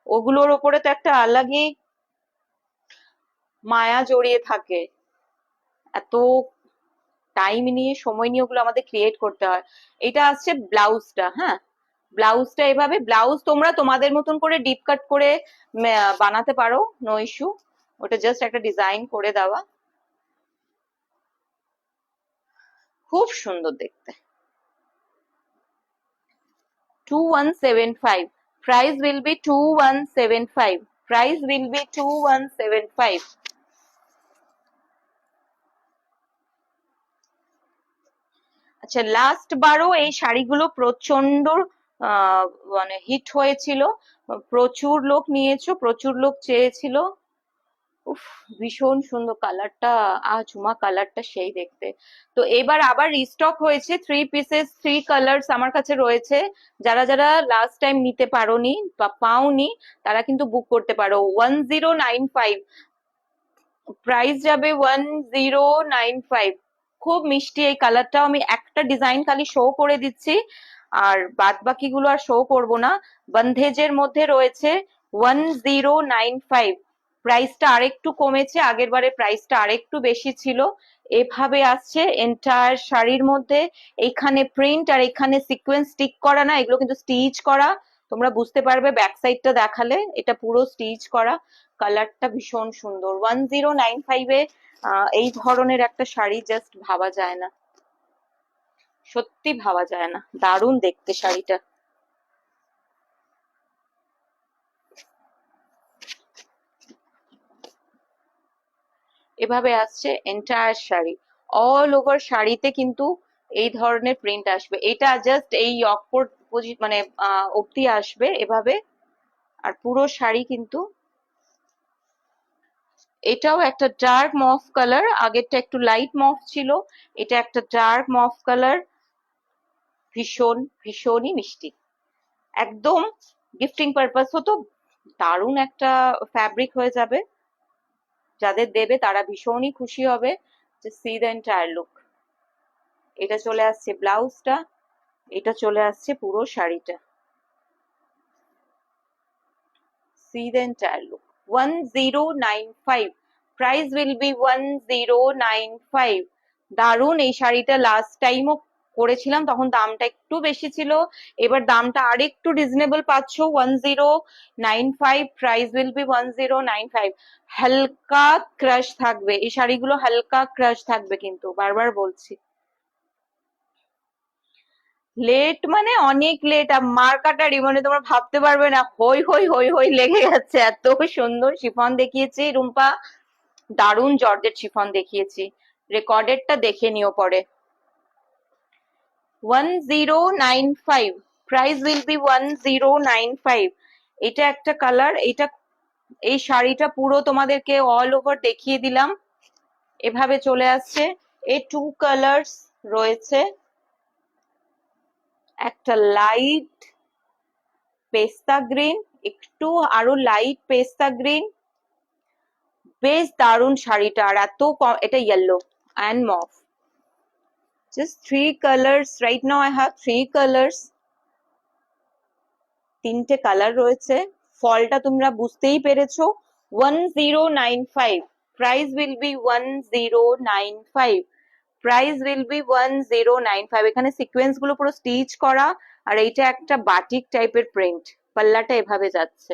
ওগুলোর ওপরে তো একটা আলাদাই মায়া জড়িয়ে থাকে, এত টাইম নিয়ে সময় নিয়ে ওগুলো আমাদের ক্রিয়েট করতে হয়। এটা আসছে ব্লাউজটা, হ্যাঁ ব্লাউজটা এভাবে, ব্লাউজ তোমরা তোমাদের মতন করে ডিপ কাট করে বানাতে পারো, নো ইস্যু, ওটা জাস্ট একটা ডিজাইন করে দেওয়া, খুব সুন্দর দেখতে। 2175, price will be 2175, price will be 2175। আচ্ছা লাস্ট বারও এই শাড়িগুলো প্রচন্ড মানে হিট হয়েছিল, প্রচুর লোক নিয়েছো, প্রচুর লোক চেয়েছিল। উফ ভীষণ সুন্দর কালারটা, ঝুমা কালারটা সেই দেখতে। তো এবার আবার রিস্টক হয়েছে, 3 পিসেস 3 কালার্স আমার কাছে রয়েছে। যারা যারা লাস্ট টাইম নিতে পারোনি বা পাওনি তারা কিন্তু বুক করতে পারো। 1095, প্রাইস যাবে 1095। খুব মিষ্টি এই কালারটাও, আমি একটা ডিজাইন খালি শো করে দিচ্ছি, আর বাদ বাকিগুলো আর শো করবো না। বন্ধেজের মধ্যে রয়েছে 1095, প্রাইসটা আরেকটু কমেছে, আগের বারে প্রাইসটা আরেকটু বেশি ছিল। এভাবে আসছে এন্টায়ার শাড়ির মধ্যে। এইখানে প্রিন্ট আর এখানে সিকোয়েন্স স্টিক করা না, এগুলো কিন্তু স্টিচ করা। তোমরা বুঝতে পারবে ব্যাক সাইডটা দেখালে, এটা পুরো স্টিচ করা। কালারটা ভীষণ সুন্দর। 1095-এ এই ধরনের একটা শাড়ি জাস্ট ভাবা যায় না, সত্যি ভাবা যায় না। দারুণ দেখতে শাড়িটা। এভাবে আসছে এন্টায়ার শাড়ি, অল ওভার শাড়িতে কিন্তু এই ধরনের প্রিন্ট আসবে। এটা জাস্ট এই অকপোর্ট মানে অব্দি আসবে এভাবে। আর পুরো শাড়ি কিন্তু, এটাও একটা ডার্ক মফ কালার, আগেরটা একটু লাইট মফ ছিল, এটা একটা ডার্ক মফ কালার। ভীষণই মিষ্টি, একদম গিফটিং পারপাস হতো। দারুণ একটা ফ্যাব্রিক হয়ে যাবে, যাদের দেবে তারা ভীষণই খুশি হবে। যে সি দ্য এন্টায়ার লুক। এটা চলে আসছে ব্লাউজটা, এটা চলে আসছে পুরো শাড়িটা। See the entire look. 1095. Price will be 1095. দারুন এই শাড়িটা লাস্ট টাইমও করেছিলাম, তখন দামটা একটু বেশি ছিল, এবার দামটা আরেকটু রিজনেবল পাচ্ছ। 1095, প্রাইস উইল বি 1095। হালকা ক্রাশ থাকবে এই শাড়িগুলো, হালকা ক্রাশ থাকবে কিন্তু, বারবার বলছি। লেট মানে অনেক লেট, আর মার্কাটারি মানে তোমরা ভাবতে পারবে না, হই হই হই হই লেগে যাচ্ছে। এত সুন্দর শিফন দেখিয়েছি রুম্পা, দারুণ জর্জেট শিফন দেখিয়েছি। রেকর্ডেডটা দেখে নিও পরে। 1095, প্রাইস উইল বি 1095। এটা একটা কালার, এটা এই শাড়িটা পুরো তোমাদেরকে অল ওভার দেখিয়ে দিলাম। এভাবে চলে আসছে। এই টু কালার্স রয়েছে, একটা লাইট পেস্তা গ্রিন, একটু আরো লাইট পেস্তা গ্রিন। বেশ দারুণ শাড়িটা, আর এত কম। এটা yellow and mauve, just 3 colours. Right now I have 3 colours, তিনটে কালার রয়েছে। ফলটা তোমরা বুঝতেই পেরেছো। 1095, price will be 1095। Price will be 1095। এখানে সিকোয়েন্স গুলো পুরো স্টিচ করা, আর এইটা একটা বাটিক টাইপের প্রিন্ট, পাল্লাটা এভাবে যাচ্ছে।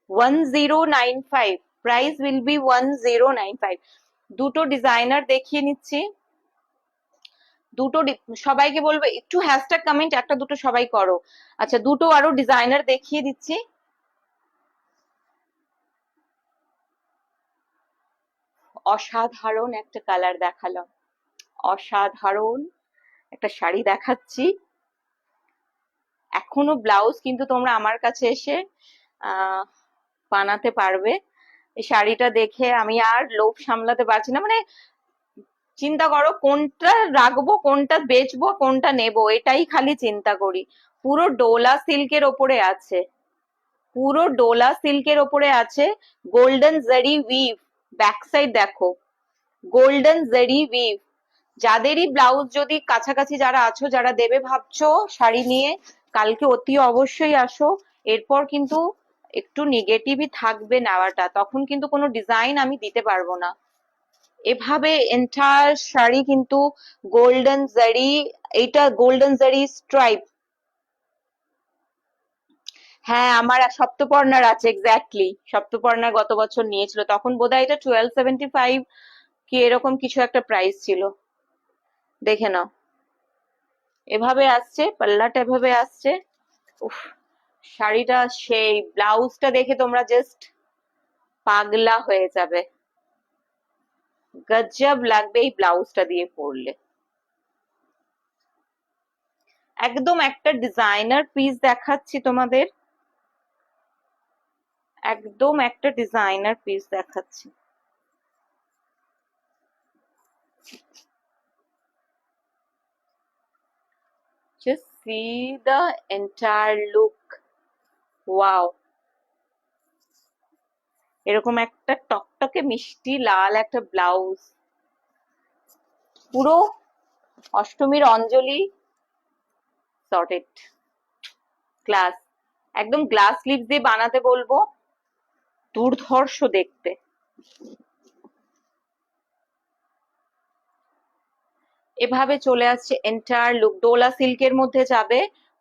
1095, প্রাইস উইল বি 1095। দুটো ডিজাইনার দেখিয়ে নিচ্ছি, দুটো সবাইকে বলবো একটু হ্যাশট্যাগ কমেন্ট একটা দুটো সবাই করো। আচ্ছা, দুটো আরো ডিজাইনার দেখিয়ে দিচ্ছি। অসাধারণ একটা কালার দেখালাম, অসাধারণ একটা শাড়ি দেখাচ্ছি। এখনো ব্লাউজ কিন্তু তোমরা আমার কাছে এসে বানাতে পারবে। এই শাড়িটা দেখে আমি আর লোভ সামলাতে পারছি না, মানে চিন্তা করো কোনটা রাখবো, কোনটা বেচবো, কোনটা নেবো, এটাই খালি চিন্তা করি। পুরো ডোলা সিল্কের ওপরে আছে, পুরো ডোলা সিল্কের ওপরে আছে। গোল্ডেন জারি উইভ, ব্যাক সাইড দেখো, গোল্ডেন জারি উইভ। যাদেরই ব্লাউজ যদি কাছাকাছি যারা আছো, যারা দেবে ভাবছো শাড়ি নিয়ে, কালকে অতি অবশ্যই আসো। এরপর কিন্তু একটু নেগেটিভই থাকবে নেওয়াটা, তখন কিন্তু কোনো ডিজাইন আমি দিতে পারবো না। এভাবে এন্টায়ার শাড়ি কিন্তু গোল্ডেন জারি, এইটা গোল্ডেন জারি স্ট্রাইপ। হ্যাঁ, আমার সপ্তপর্ণার আছে, এক্স্যাক্টলি সপ্তপর্ণা গত বছর নিয়েছিল, তখন বোধহয় এটা 1275 কি এরকম কিছু একটা প্রাইস ছিল। দেখে নাও, এভাবে আসছে, পাল্লাটা এভাবে আসছে। উফ, শাড়িটা সেই, ব্লাউজটা দেখে তোমরা জাস্ট পাগলা হয়ে যাবে, গজব লাগবে এই ব্লাউজটা দিয়ে পরলে। একদম একটা ডিজাইনার পিস দেখাচ্ছি তোমাদের, একদম একটা ডিজাইনার পিস দেখাচ্ছি। Just see the entire look. Wow. এরকম একটা টকটকে মিষ্টি লাল একটা ব্লাউজ, পুরো অষ্টমীর অঞ্জলি সর্টেড গ্লাস, একদম গ্লাস স্লিভস দিয়ে বানাতে বলবো, দুর্ধর্ষ দেখতে। এভাবে চলে আসছে এন্টায়ার লুক, ডোলা সিল্কের মধ্যে যাবে,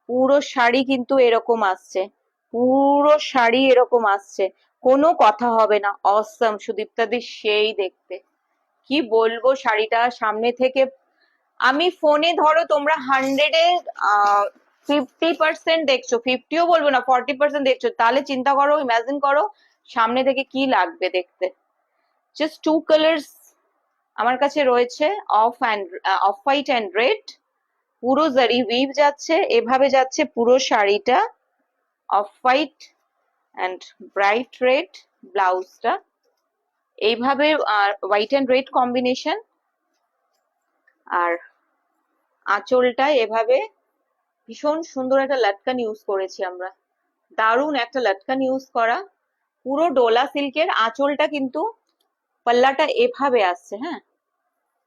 পুরো শাড়ি কিন্তু এরকম আসছে, পুরো শাড়ি এরকম আসছে, কোনো কথা হবে না। অসম সুদীপ্তাদি, সেই দেখতে, কি বলবো শাড়িটা সামনে থেকে। আমি ফোনে ধরো তোমরা 100-এ 50% দেখছো, 50ও বলবো না, 40% দেখছো, তাহলে চিন্তা করো, ইমাজিন করো সামনে থেকে কি লাগবে দেখতে। জাস্ট 2 কালার্স আমার কাছে রয়েছে, অফ হোয়াইট অ্যান্ড রেড, পুরো জারি উইভ যাচ্ছে, এভাবে যাচ্ছে পুরো শাড়িটা, off white and bright red ব্লাউজটা, এইভাবে হোয়াইট অ্যান্ড রেড কম্বিনেশন, আর আঁচলটা এভাবে ভীষণ সুন্দর একটা লটকান ইউজ করেছি আমরা, দারুণ একটা লটকান ইউজ করা, পুরো ডোলা সিল্কের। আঁচলটা কিন্তু, পাল্লাটা এভাবে আসছে, হ্যাঁ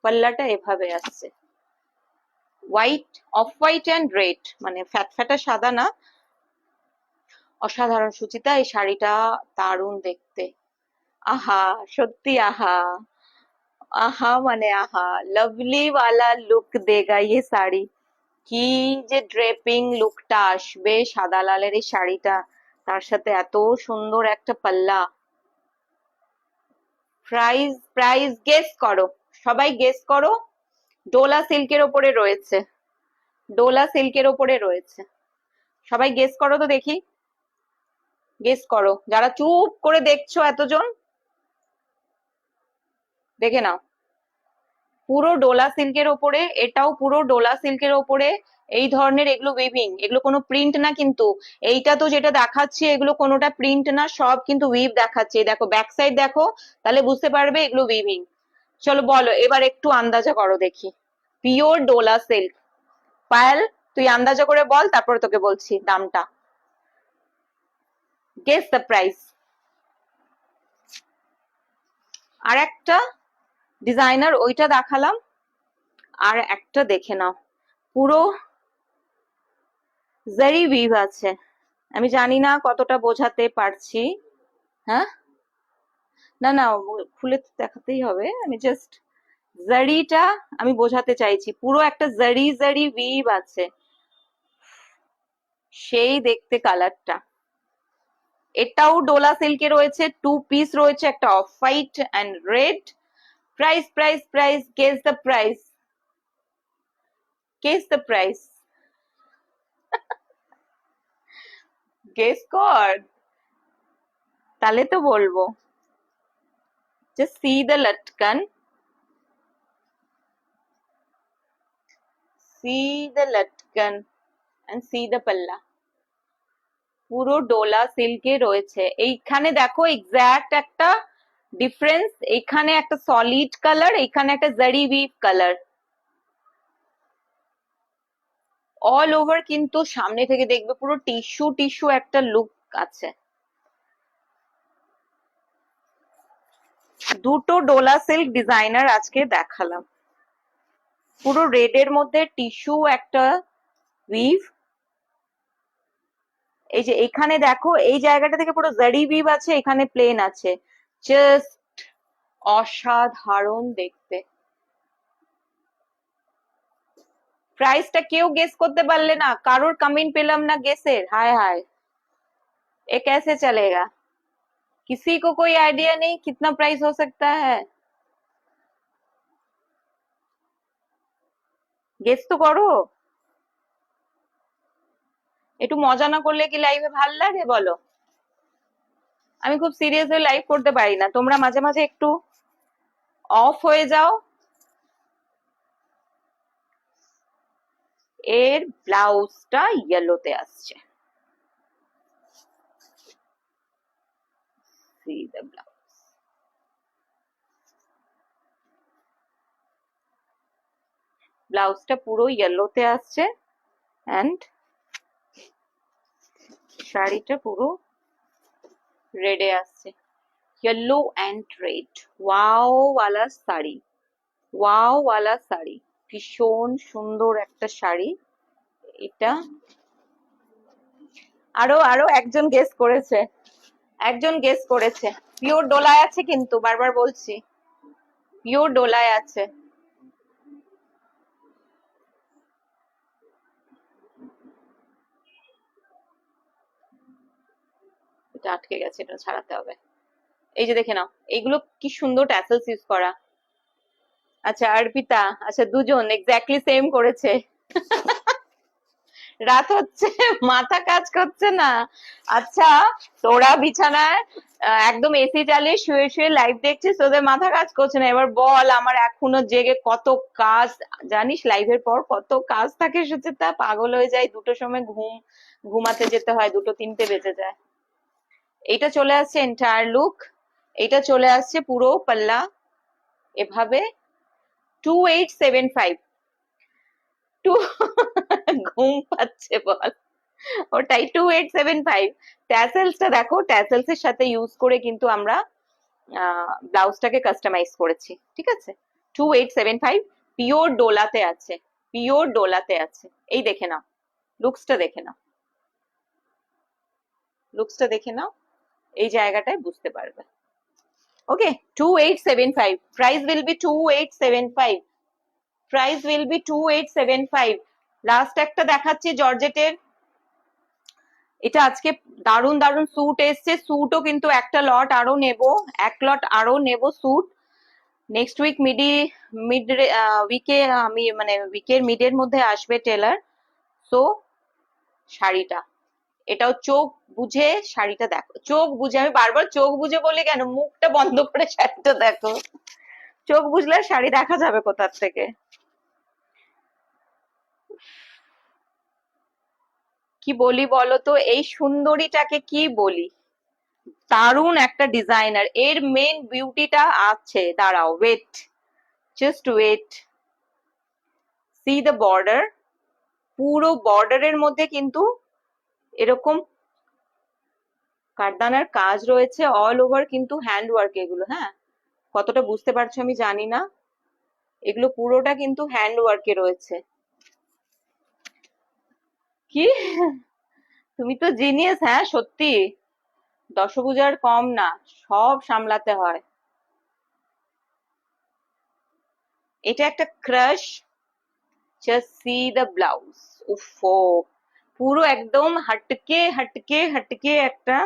পাল্লাটা এভাবে আসছে, white, off white and red, মানে ফ্যাটা সাদা না, অসাধারণ সুচিতা, এই শাড়িটা দারুণ দেখতে। আহা, সত্যি আহা, আহা মানে আহা, লাভলি ওয়ালা লুক দেগা ये শাড়ি। কি যে ড্রেপিং লুকটা আসবে সাদা লালের এই শাড়িটা, তার সাথে এত সুন্দর একটা পাল্লা। প্রাইস, প্রাইস গেস করো, সবাই গেস করো। ডোলা সিল্কের ওপরে রয়েছে, ডোলা সিল্কের ওপরে রয়েছে, সবাই গেস করো তো দেখি, গেস করো, যারা চুপ করে দেখছো এতজন, দেখে নাও। পুরো ডোলা সিল্কের ওপরে, এটাও পুরো ডোলা সিল্কের ওপরে, এই ধরনের এগুলো উইভিং, এগুলো কোনো প্রিন্ট না কিন্তু, এইটা তো যেটা দেখাচ্ছি এগুলো কোনোটা প্রিন্ট না, সব কিন্তু উইভ দেখাচ্ছে, দেখো ব্যাক সাইড দেখো, তাহলে বুঝতে পারবে এগুলো উইভিং। চলো বলো এবার একটু আন্দাজা করো দেখি, পিওর ডোলা সিল্ক। পায়েল, তুই আন্দাজা করে বল, তারপরে তোকে বলছি দামটা, গেস দ্য প্রাইস। আর একটা ডিজাইনার ওইটা দেখালাম, আর একটা দেখে নাও, পুরো জারি উইভ আছে, আমি জানি না কতটা বোঝাতে পারছি। হ্যাঁ, না না, খুলে তো দেখাতেই হবে, আমি জাস্ট জারিটা আমি বোঝাতে চাইছি, পুরো একটা জারি জারি উইভ আছে, সেই দেখতে কালারটা। এটাও ডোলা সিল্কে রয়েছে, 2 পিস রয়েছে, একটা off white and red. Price, price, price, guess the price, guess the price, guess কর, তাহলে তো বলবো। Just see the latkan, see the latkan and see the palla, পুরো ডোলা সিল্কে রয়েছে। এইখানে দেখো এক্স্যাক্ট একটা ডিফারেন্স, এখানে একটা সলিড কালার, এখানে একটা জারি উইভ কালার, অল ওভার কিন্তু সামনে থেকে দেখবে পুরো টিস্যু টিস্যু একটা লুক আছে। দুটো ডোলা সিল্ক ডিজাইনার আজকে দেখালাম, পুরো রেড এর মধ্যে টিস্যু একটা উইভ, এই যে এখানে দেখো এই জায়গাটা থেকে পুরো জারি উইভ আছে, এখানে প্লেন আছে, জাস্ট অসাধারণ দেখতে। প্রাইসটা কেউ গেস করতে পারলে না, কারোর কমেন্ট পেলাম না গেসের, हाय हाय, ये कैसे चलेगा, किसी को कोई आइडिया नहीं कितना प्राइस हो सकता है, গেস তো করো। একটু মজা না করলে কি লাইভে ভাল লাগে বলো, আমি খুব সিরিয়াস হয়ে লাইভ করতে পারি না, তোমরা মাঝে মাঝে একটু অফ হয়ে যাও। এর ব্লাউজটা ইয়েলোতে আসছে, see the blouse, ব্লাউজটা পুরো ইয়েলোতে আসছে, এন্ড শাড়িটা পুরো রেডে আসছে, येलो एंड रेड, ওয়াও ওয়ালা শাড়ি, ওয়াও ওয়ালা শাড়ি, ভীষণ সুন্দর একটা শাড়ি, এটা আরো আরো একজন গেস করেছে, একজন গেস করেছে। পিওর ডোলায় আছে কিন্তু, বারবার বলছি পিওর ডোলায় আছে। এটা আটকে গেছে, এটা ছাড়াতে হবে। এই যে দেখে নাও, এইগুলো কি সুন্দর ট্যাসেলস ইউজ করা। আচ্ছা অর্পিতা, আচ্ছা দুজন এক্স্যাক্টলি সেম করেছে। রাত হচ্ছে, মাথা কাজ করছে না। আচ্ছা তোরা বিছানায় একদম এসি চালিয়ে শুয়ে শুয়ে লাইভ দেখছিস, তোদের মাথা কাজ করছে না। এবার বল, আমার এখনো জেগে কত কাজ জানিস, লাইভের পর কত কাজ থাকে সুচিতা, পাগল হয়ে যায়। 2টোর সময় ঘুমাতে যেতে হয়, 2-3টে বেজে যায়। এইটা চলে আসছে এন্টায়ার লুক, এইটা চলে আসছে পুরো পাল্লা এভাবে 2875। টু ঘুম পাচ্ছে বল, ওটাই 2875। ট্যাসেলসটা দেখো, ট্যাসেলস এর সাথে ইউজ করে কিন্তু আমরা ব্লাউজটাকে কাস্টমাইজ করেছি, ঠিক আছে। 2875 পিওর ডোলাতে আছে, পিওর ডোলাতে আছে। এই দেখে নাও, লুকসটা দেখে নাও, লুকসটা দেখে নাও, এই জায়গাটায় বুঝতে পারবে। ওকে, 2875, price will B 2875, price will B 2875। Last একটা দেখাচ্ছি জর্জেটের, এটা আজকে দারুন দারুন স্যুট এসছে, স্যুটও কিন্তু একটা লট আরো নেব, এক লট আরো নেব স্যুট। নেক্সট উইক মিড উইকে আমি মানে উইকের মিডের মধ্যে আসবে টেলার। সো শাড়িটা, এটাও চোখ বুঝে শাড়িটা দেখো, চোখ বুঝে, আমি বারবার চোখ বুঝে বলি কেন, মুখটা বন্ধ করে শাড়িটা দেখো। চোখ বুঝলে শাড়ি দেখা যাবে কোথার থেকে। কি বলি বলো তো, এই সুন্দরীটাকে কি বলি, দারুণ একটা ডিজাইনার। এর মেন বিউটিটা আছে, দাঁড়াও wait, just wait, see the border, পুরো বর্ডারের মধ্যে কিন্তু এরকম কারদানার কাজ রয়েছে অল ওভার, কিন্তু হ্যান্ড ওয়ার্ক এগুলো। হ্যাঁ, কতটা বুঝতে পারছো আমি জানি না, এগুলো পুরোটা কিন্তু হ্যান্ড ওয়ার্কে রয়েছে। কি, তুমি তো জিনিয়াস। হ্যাঁ সত্যি, দশভুজার কম না, সব সামলাতে হয়। এটা একটা crush, just see the blouse. উফো, পুরো একদম হটকে হটকে হটকে একটা,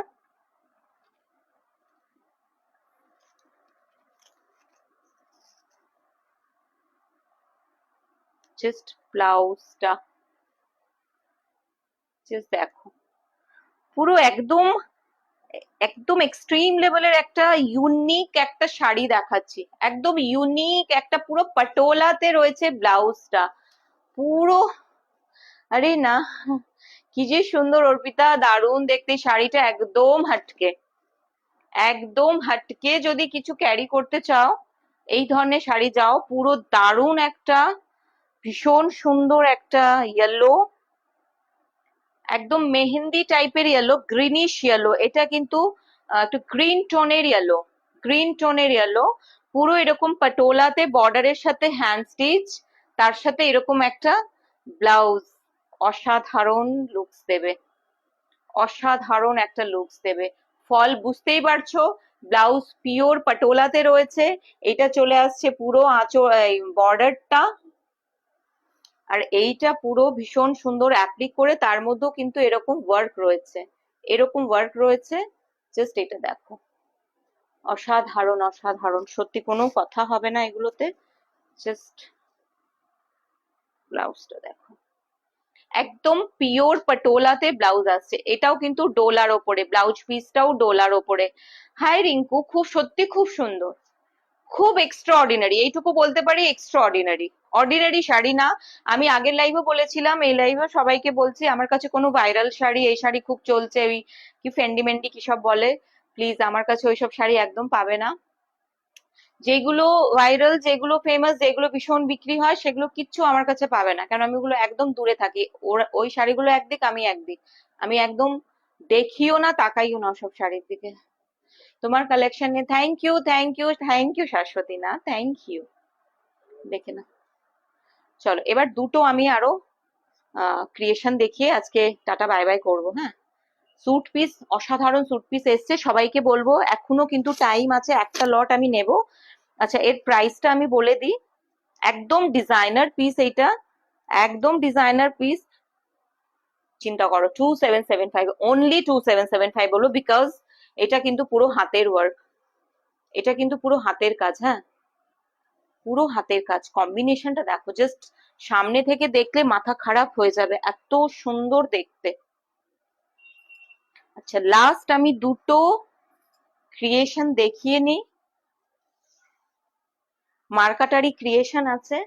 জাস্ট ব্লাউজটা জাস্ট দেখো, পুরো একদম একদম এক্সট্রিম লেভেলের একটা ইউনিক একটা শাড়ি দেখাচ্ছি, একদম ইউনিক একটা, পুরো পাটোলাতে রয়েছে ব্লাউজটা পুরো। আরে না, কি যে সুন্দর অর্পিতা, দারুণ দেখতে শাড়িটা, একদম হটকে, একদম হটকে। যদি কিছু ক্যারি করতে চাও এই ধরনের শাড়ি যাও, পুরো দারুণ একটা, ভীষণ সুন্দর একটা ইয়েলো, একদম মেহেন্দি টাইপের ইয়েলো, গ্রিনিশ ইয়েলো। এটা কিন্তু একটু গ্রিন টোনের ইয়েলো, গ্রিন টোনের ইয়েলো। পুরো এরকম পাটোলাতে বর্ডারের সাথে হ্যান্ড স্টিচ, তার সাথে এরকম একটা ব্লাউজ, অসাধারণ লুকস দেবে, অসাধারণ একটা লুকস দেবে। ফল বুঝতেই পারছো, ব্লাউজ পিওর পাটোলাতে রয়েছে, এটা চলে আসছে পুরো আঁচল, বর্ডারটা, আর এইটা পুরো ভীষণ সুন্দর অ্যাপ্লিক করে, তার মধ্যেও কিন্তু এরকম ওয়ার্ক রয়েছে, এরকম ওয়ার্ক রয়েছে। জাস্ট এটা দেখো, অসাধারণ অসাধারণ, সত্যি কোনো কথা হবে না এগুলোতে। জাস্ট ব্লাউজটা দেখো, একদম পিওর পাটোলাতে ব্লাউজ আসছে, এটাও কিন্তু ডোলার ওপরে, ব্লাউজ পিসটাও ডোলার ওপরে। হাই রিঙ্কু, খুব সত্যি খুব সুন্দর, খুব এক্সট্রা অর্ডিনারি, এইটুকু বলতে পারি, এক্সট্রা অর্ডিনারি। অর্ডিনারি শাড়ি না, আমি আগের লাইভে বলেছিলাম, এই লাইভে সবাইকে বলছি, আমার কাছে কোনো ভাইরাল শাড়ি, এই শাড়ি খুব চলছে, ওই কি ফেন্ডিমেন্ডি কি সব বলে, প্লিজ আমার কাছে ওইসব শাড়ি একদম পাবে না। যেগুলো ভাইরাল, যেগুলো ফেমাস, যেগুলো ভীষণ বিক্রি হয়, সেগুলো কিচ্ছু আমার কাছে পাবে না, কারণ আমি ওগুলো একদম দূরে থাকি। ওই শাড়িগুলো একদিক, আমি একদিক, আমি একদম দেখিও না, তাকাইও না সব শাড়ির দিকে। তোমার কালেকশন নিয়ে thank you, thank you, thank you Shashwati, না থ্যাংক ইউ। দেখে না, চলো এবার দুটো আমি আরো ক্রিয়েশন দেখিয়ে আজকে টাটা বাই বাই করবো। হ্যাঁ, স্যুট পিস, অসাধারণ স্যুট পিস এসছে, সবাইকে বলবো এখনো কিন্তু টাইম আছে, একটা লট আমি নেব। আচ্ছা, এর প্রাইসটা আমি বলে দিই। একদম ডিজাইনার পিস, এইটা একদম ডিজাইনার পিস। চিন্তা করো, 2775, অনলি 2775 বলো, বিকজ এটা কিন্তু পুরো হাতের ওয়ার্ক, এটা কিন্তু পুরো হাতের কাজ। হ্যাঁ, পুরো হাতের কাজ। কম্বিনেশনটা দেখো, জাস্ট সামনে থেকে দেখলে মাথা খারাপ হয়ে যাবে, এত সুন্দর দেখতে। আচ্ছা, লাস্ট আমি দুটো ক্রিয়েশন দেখিয়ে নিই। মার্কাটারি ক্রিয়েশন আছে,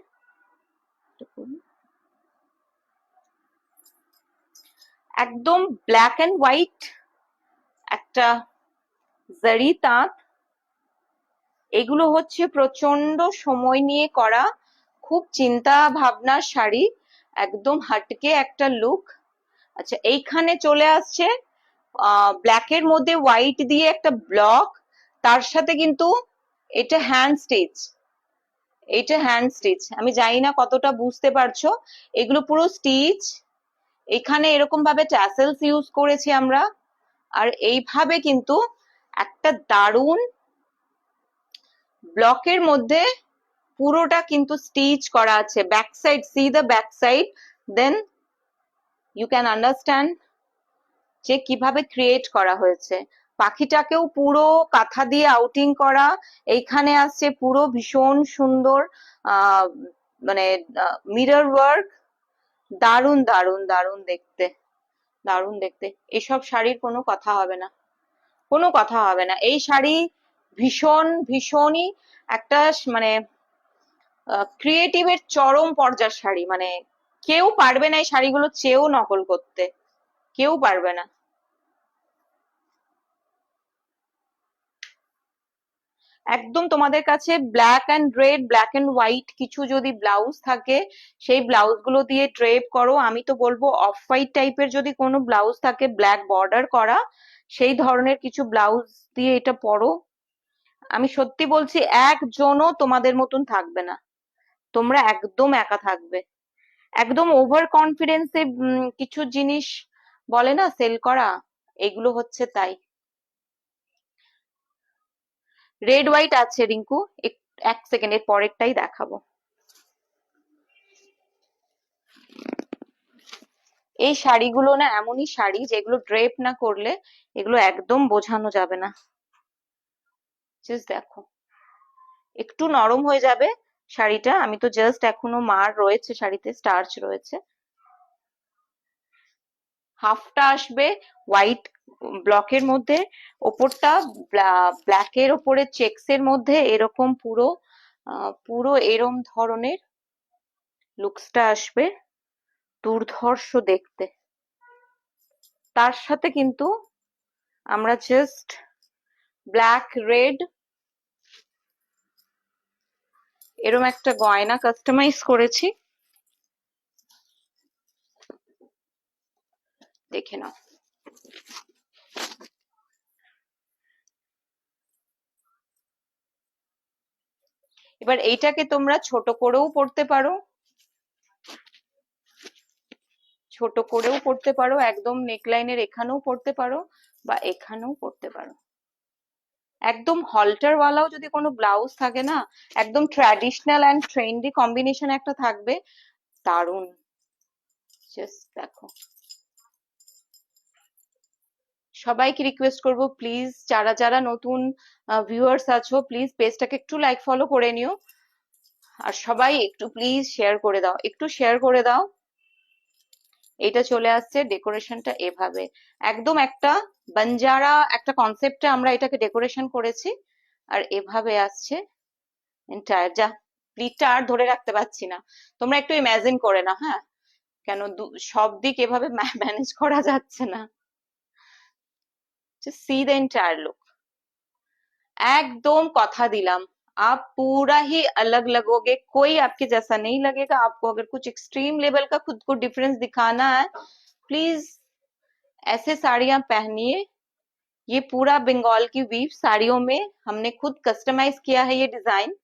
একদম ব্ল্যাক এন্ড হোয়াইট একটা জারি তাঁত। এগুলো হচ্ছে প্রচন্ড সময় নিয়ে করা, খুব চিন্তা ভাবনার শাড়ি, একদম হাটকে একটা লুক। আচ্ছা, এইখানে চলে আসছে ব্ল্যাক এর মধ্যে হোয়াইট দিয়ে একটা ব্লক, তার সাথে কিন্তু এটা হ্যান্ড স্টিচ, এটা হ্যান্ড স্টিচ। আমি জানি না কতটা বুঝতে পারছো, এগুলো পুরো স্টিচ। এখানে এরকম ভাবে ট্যাসেলস ইউজ করেছি আমরা, আর এইভাবে কিন্তু একটা দারুণ ব্লকের মধ্যে পুরোটা কিন্তু স্টিচ করা আছে। Back side, see the back side, then you can understand যে কিভাবে ক্রিয়েট করা হয়েছে। পাখিটাকেও পুরো কাঁথা দিয়ে আউটিং করা, এইখানে আসছে পুরো ভীষণ সুন্দর মানে মিরর ওয়ার্ক। দারুণ দারুণ দারুণ দেখতে, দারুণ দেখতে। এসব শাড়ির কোনো কথা হবে না, কোনো কথা হবে না। এই শাড়ি ভীষণ ভীষণই একটা মানে ক্রিয়েটিভের চরম পর্যায়ের শাড়ি, মানে কেউ পারবে না এই শাড়িগুলো চেয়েও নকল করতে, কেউ পারবে না। একদম তোমাদের কাছে black and red, black and white কিছু যদি ব্লাউজ থাকে, সেই ব্লাউজ গুলো দিয়ে ড্রেপ করো। আমি তো বলবো অফ হোয়াইট টাইপের যদি কোনো ব্লাউজ থাকে, ব্ল্যাক বর্ডার করা, সেই ধরনের কিছু ব্লাউজ দিয়ে এটা পরো। আমি সত্যি বলছি, একজনও তোমাদের মতন থাকবে না, তোমরা একদম একা থাকবে। একদম ওভার কনফিডেন্সে কিছু জিনিস বলে না সেল করা, এগুলো হচ্ছে তাই। রেড হোয়াইট আছে রিঙ্কু, এক সেকেন্ড, এর পরেরটাই দেখাবো। এই শাড়িগুলো না এমনই শাড়ি যেগুলো ড্রেপ না করলে এগুলো একদম বোঝানো যাবে না। জাস্ট দেখো, একটু নরম হয়ে যাবে শাড়িটা। আমি তো জাস্ট এখনো মার রয়েছে শাড়িতে, স্টার্চ রয়েছে। হাফটা আসবে হোয়াইট ব্লকের মধ্যে, ওপরটা ব্ল্যাকের ওপরে চেকস এর মধ্যে এরকম পুরো পুরো এরম ধরনের লুকসটা আসবে, দুর্ধর্ষ দেখতে। তার সাথে কিন্তু আমরা জাস্ট ব্ল্যাক রেড এরম একটা গয়না কাস্টমাইজ করেছি, দেখে নাও। এবার এইটাকে তোমরা ছোট করেও পড়তে পারো, ছোট করেও পড়তে পারো, একদম নেকলাইনের এখানেও পড়তে পারো, বা এখানেও পড়তে পারো। একদম হলটার ওয়ালাও যদি কোনো ব্লাউজ থাকে না, একদম ট্র্যাডিশনাল অ্যান্ড ট্রেন্ডি কম্বিনেশন একটা থাকবে, দারুণ। জাস্ট দেখো, সবাইকে রিকোয়েস্ট করব প্লিজ, যারা যারা নতুন ভিউয়ার্স আছো, প্লিজ পেজটাকে একটু লাইক ফলো করে নিও, আর সবাই একটু প্লিজ শেয়ার করে দাও, একটু শেয়ার করে দাও। এটা চলে আসছে ডেকোরেশনটা এভাবে, একদম একটা বাঞ্জারা একটা কনসেপ্টে আমরা এটাকে ডেকোরেশন করেছি, আর এভাবে আসছে এন্টায়ার। যা প্লিটটা আর ধরে রাখতে পারছি না, তোমরা একটু ইমাজিন করে না। হ্যাঁ, কেন সব দিক এভাবে ম্যানেজ করা যাচ্ছে না। Just see the entire look. एकदम कथा दिलाम, आप पूरा ही अलग लगोगे, कोई आपके जैसा नहीं लगेगा। आपको अगर कुछ एक्सट्रीम लेवल का खुद को डिफरेंस दिखाना है, प्लीज ऐसे साड़ियां पहनिए। ये पूरा बंगाल की वीव साड़ियों में हमने खुद कस्टमाइज किया है ये डिजाइन।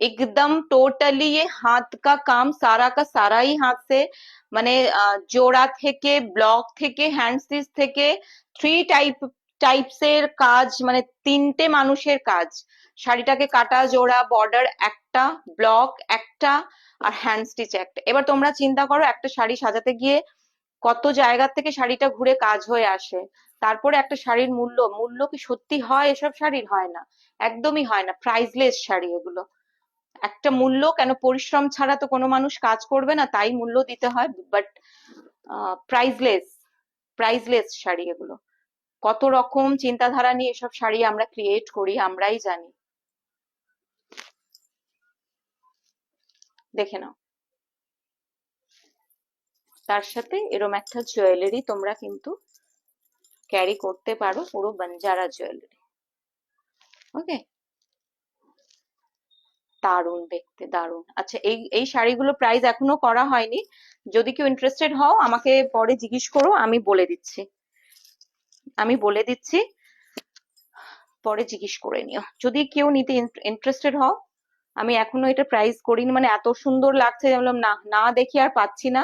एकदम टोटली ये हाथ का काम सारा का सारा ही हाथ से, মানে জোড়া থেকে ব্লক থেকে হ্যান্ড স্টিচ থেকে টাইপস এর কাজ, মানে তিনটে মানুষের কাজ। শাড়িটাকে কাটা, জোড়া, বর্ডার একটা, ব্লক একটা, আর হ্যান্ড স্টিচ একটা। এবার তোমরা চিন্তা করো একটা শাড়ি সাজাতে গিয়ে কত জায়গা থেকে শাড়িটা ঘুরে কাজ হয়ে আসে। তারপরে একটা শাড়ির মূল্য, মূল্য কি সত্যি হয় এসব শাড়ির? হয় না, একদমই হয় না। প্রাইসলেস শাড়ি এগুলো। একটা মূল্য কেন, পরিশ্রম ছাড়া তো কোনো মানুষ কাজ করবে না, তাই মূল্য দিতে হয়। বাট প্রাইসলেস, প্রাইসলেস শাড়ি এগুলো। কত রকম চিন্তাধারা নিয়ে এসব শাড়ি আমরা ক্রিয়েট করি, আমরাই জানি। দেখে নাও, তার সাথে এরম একটা জুয়েলারি তোমরা কিন্তু ক্যারি করতে পারো, পুরো বাঞ্জারা জুয়েলারি। ওকে, দারুণ দেখতে, দারুণ। আচ্ছা, এই এই শাড়িগুলো প্রাইস এখনো করা হয়নি। যদি কেউ ইন্টারেস্টেড হও আমাকে পরে জিজ্ঞেস করো, আমি বলে দিচ্ছি, আমি বলে দিচ্ছি, পরে জিজ্ঞেস করে নিও যদি কেউ নিতে ইন্টারেস্টেড হও। আমি এখনো এটা প্রাইস করিনি, মানে এত সুন্দর লাগছে যে বললাম না, না দেখি আর পাচ্ছি না।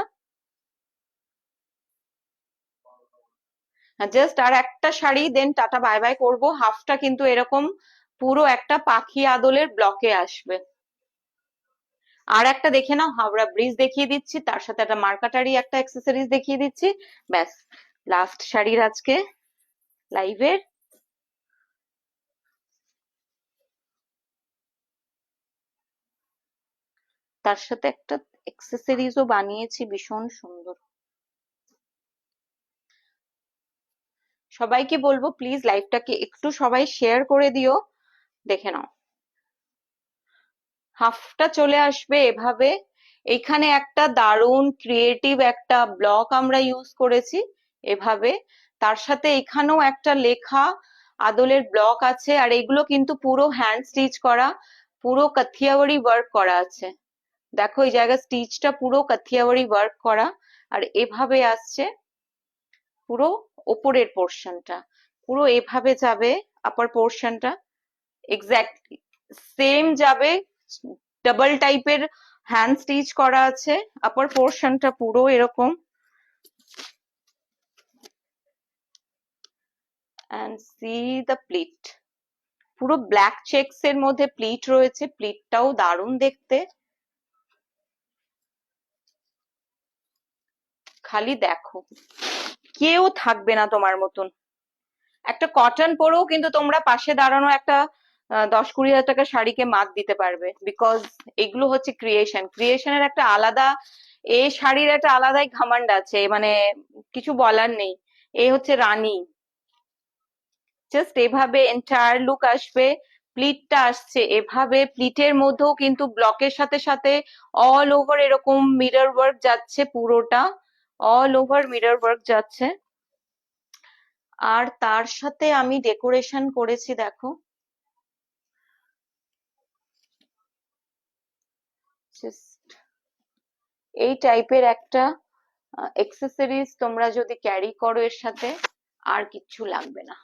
জাস্ট আর একটা sari, then tata bye bye করবো। হাফটা কিন্তু এরকম পুরো একটা পাখি আদলের ব্লকে আসবে। আর একটা দেখে নাও, হাওড়া ব্রিজ দেখিয়ে দিচ্ছি, তার সাথে একটা মার্কাটারি একটা অ্যাক্সেসরিজ দেখিয়ে দিচ্ছি, ব্যাস। লাস্ট শাড়ির আজকে লাইভের। তার সাথে একটা অ্যাক্সেসরিজও বানিয়েছি, ভীষণ সুন্দর। সবাইকে বলবো প্লিজ লাইভটাকে একটু সবাই শেয়ার করে দিও। দেখে নাও, হাফটা চলে আসবে এভাবে। এখানে একটা দারুণ ক্রিয়েটিভ একটা ব্লক আমরা ইউজ করেছি এভাবে। তার সাথে এখানেও একটা লেখা আদলের ব্লক আছে, আর এগুলো কিন্তু পুরো হ্যান্ড স্টিচ করা, পুরো কাথিয়াওয়ারি ওয়ার্ক করা আছে। দেখো এই জায়গায় স্টিচটা পুরো কাথিয়াওয়ারি ওয়ার্ক করা, আর এভাবে আসছে পুরো ওপরের পোর্শনটা, পুরো এভাবে যাবে আপার পোর্শনটা। এক্স্যাক্টলি সেম যাবে, ডাবল টাইপের হ্যান্ড স্টিচ করা আছে। আপার পোর্শনটা পুরো এরকম, এন্ড সি দ্য প্লিট, পুরো ব্ল্যাক চেকস এর মধ্যে প্লিট রয়েছে, প্লিটটাও দারুণ দেখতে। খালি দেখো, কেউ থাকবে না তোমার মতন। একটা কটন পরেও কিন্তু তোমরা পাশে দাঁড়ানো একটা 10-20 হাজার টাকার শাড়িকে মাত দিতে পারবে, বিকজ এগুলো হচ্ছে ক্রিয়েশন। ক্রিয়েশনের একটা আলাদা, এ শাড়ির একটা আলাদাই ঘামান্ড আছে, মানে কিছু বলার নেই। এ হচ্ছে রানী। জাস্ট এভাবে এন্টায়ার লুক আসবে। প্লিটটা আসছে এভাবে, প্লিটের মধ্যেও কিন্তু ব্লকের সাথে সাথে অল ওভার এরকম মিরর ওয়ার্ক যাচ্ছে, পুরোটা অল ওভার মিরর ওয়ার্ক যাচ্ছে। আর তার সাথে আমি ডেকোরেশন করেছি, দেখো জাস্ট এই টাইপের একটা এক্সেসরিজ তোমরা যদি ক্যারি করো এর সাথে, আর কিচ্ছু লাগবে না।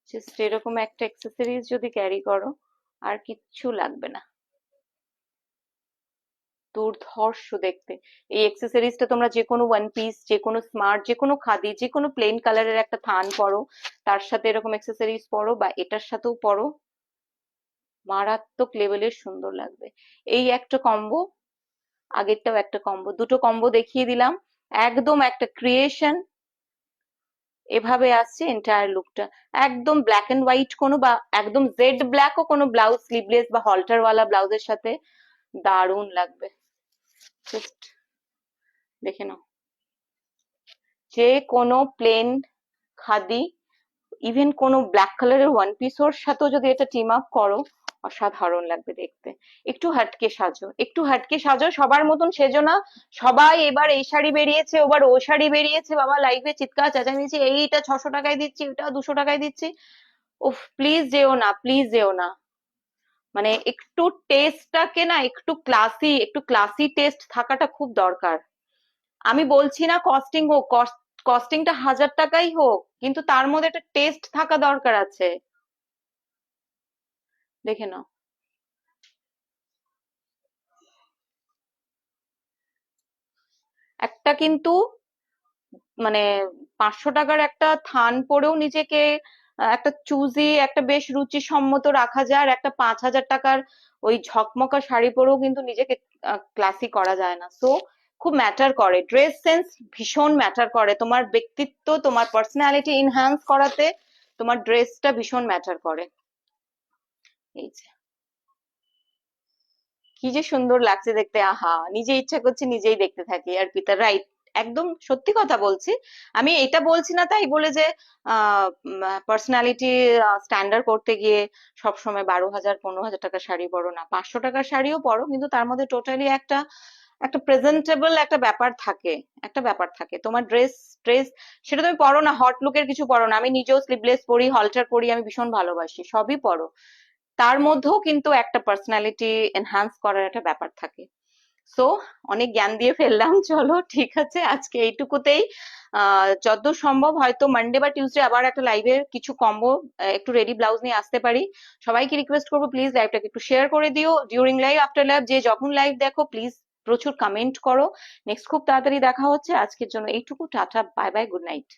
জাস্ট এরকম একটা এক্সেসরিজ যদি ক্যারি করো, আর কিচ্ছু লাগবে না। দুর্ধর্ষ দেখতে। এই এক্সেসরিজটা তোমরা যে কোনো ওয়ান পিস, যে কোনো স্মার্ট, যে কোনো খাদি, যে কোনো প্লেন কালারের একটা থান পরো, তার সাথে এরকম এক্সেসরিজ পরো, বা এটার সাথেও পরো, মারাত্মক লেভেলের সুন্দর লাগবে। এই একটা কম্বো, আগেরটাও একটা কম্বো, দুটো কম্বো দেখিয়ে দিলাম। একদম একটা ক্রিয়েশন। এভাবে আসছে এন্টায়ার লুকটা, একদম ব্ল্যাক এন্ড হোয়াইট কোনো, বা একদম জেড ব্ল্যাকও কোনো ব্লাউজ, স্লিভলেস বা হলটারওয়ালা ব্লাউজের সাথে দারুণ লাগবে। জাস্ট দেখে নাও, যে কোনো প্লেন খাদি, ইভেন কোনো ব্ল্যাক কালারের ওয়ান পিস ওর সাথেও যদি এটা টিম আপ করো, অসাধারণ লাগবে দেখতে। একটু হাটকে সাজো, একটু হাটকে সাজো, সবার মতন সেজো না। সবাই এবার এই শাড়ি বেরিয়েছে, এবার ও শাড়ি বেরিয়েছে, বাবা লাইভে চিৎকার চেঁচামেচি, এইটা 600 টাকায় দিচ্ছি, ওটা 200 টাকায় দিচ্ছি। উফ, প্লিজ যেও না, প্লিজ যেও না। মানে একটু টেস্টটাকে না, একটু ক্লাসি টেস্ট থাকাটা খুব দরকার। আমি বলছি না কস্টিং হোক, কস্টিংটা 1000 টাকাই হোক, কিন্তু তার মধ্যে একটা টেস্ট থাকা দরকার আছে। দেখে নাও, একটা কিন্তু মানে 500 টাকার একটা থান পরেও নিজেকে একটা চুজি, একটা বেশ রুচিসম্মত রাখা যায়, আর একটা 5,000 টাকার ওই ঝকমকা শাড়ি পরেও কিন্তু নিজেকে ক্লাসি করা যায় না। সো খুব ম্যাটার করে, ড্রেস সেন্স ভীষণ ম্যাটার করে, তোমার ব্যক্তিত্ব, তোমার পার্সোনালিটি ইনহ্যান্স করাতে তোমার ড্রেসটা ভীষণ ম্যাটার করে। এই যে কি যে সুন্দর লাগছে দেখতে, আহা, নিজে ইচ্ছা করছে নিজেই দেখতে থাকি। আর পিতা রাইট, একদম সত্যি কথা বলছি। আমি এটা বলছি না তাই বলে যে পার্সোনালিটি স্ট্যান্ডার্ড করতে গিয়ে সবসময় 12,000 15,000 টাকার শাড়ি পরো না, 500 টাকার শাড়িও পরো, কিন্তু তার মধ্যে টোটালি একটা একটা প্রেজেন্টেবল একটা ব্যাপার থাকে, একটা ব্যাপার থাকে। তোমার ড্রেস ড্রেস সেটা তুমি পরো না, হট লুকের কিছু পরো না, আমি নিজেও স্লিভলেস পরি, হলটার পরি, আমি ভীষণ ভালোবাসি, সবই পরো, তার মধ্যেও কিন্তু একটা পার্সোনালিটি এনহ্যান্স করার একটা ব্যাপার থাকে। সো অনেক জ্ঞান দিয়ে ফেললাম, চলো ঠিক আছে আজকে এইটুকুতেই। যতদূর সম্ভব হয়তো মানডে বা টিউসডে আবার একটা লাইভে কিছু কম্বো একটু রেডি ব্লাউজ নিয়ে আসতে পারি। সবাইকে রিকোয়েস্ট করবো প্লিজ লাইভটাকে একটু শেয়ার করে দিও, ডিউরিং লাইভ আফটার লাইভ যে যখন লাইভ দেখো প্লিজ প্রচুর কমেন্ট করো। নেক্সট খুব তাড়াতাড়ি দেখা হচ্ছে, আজকের জন্য এইটুকু, tata, bye by, good night.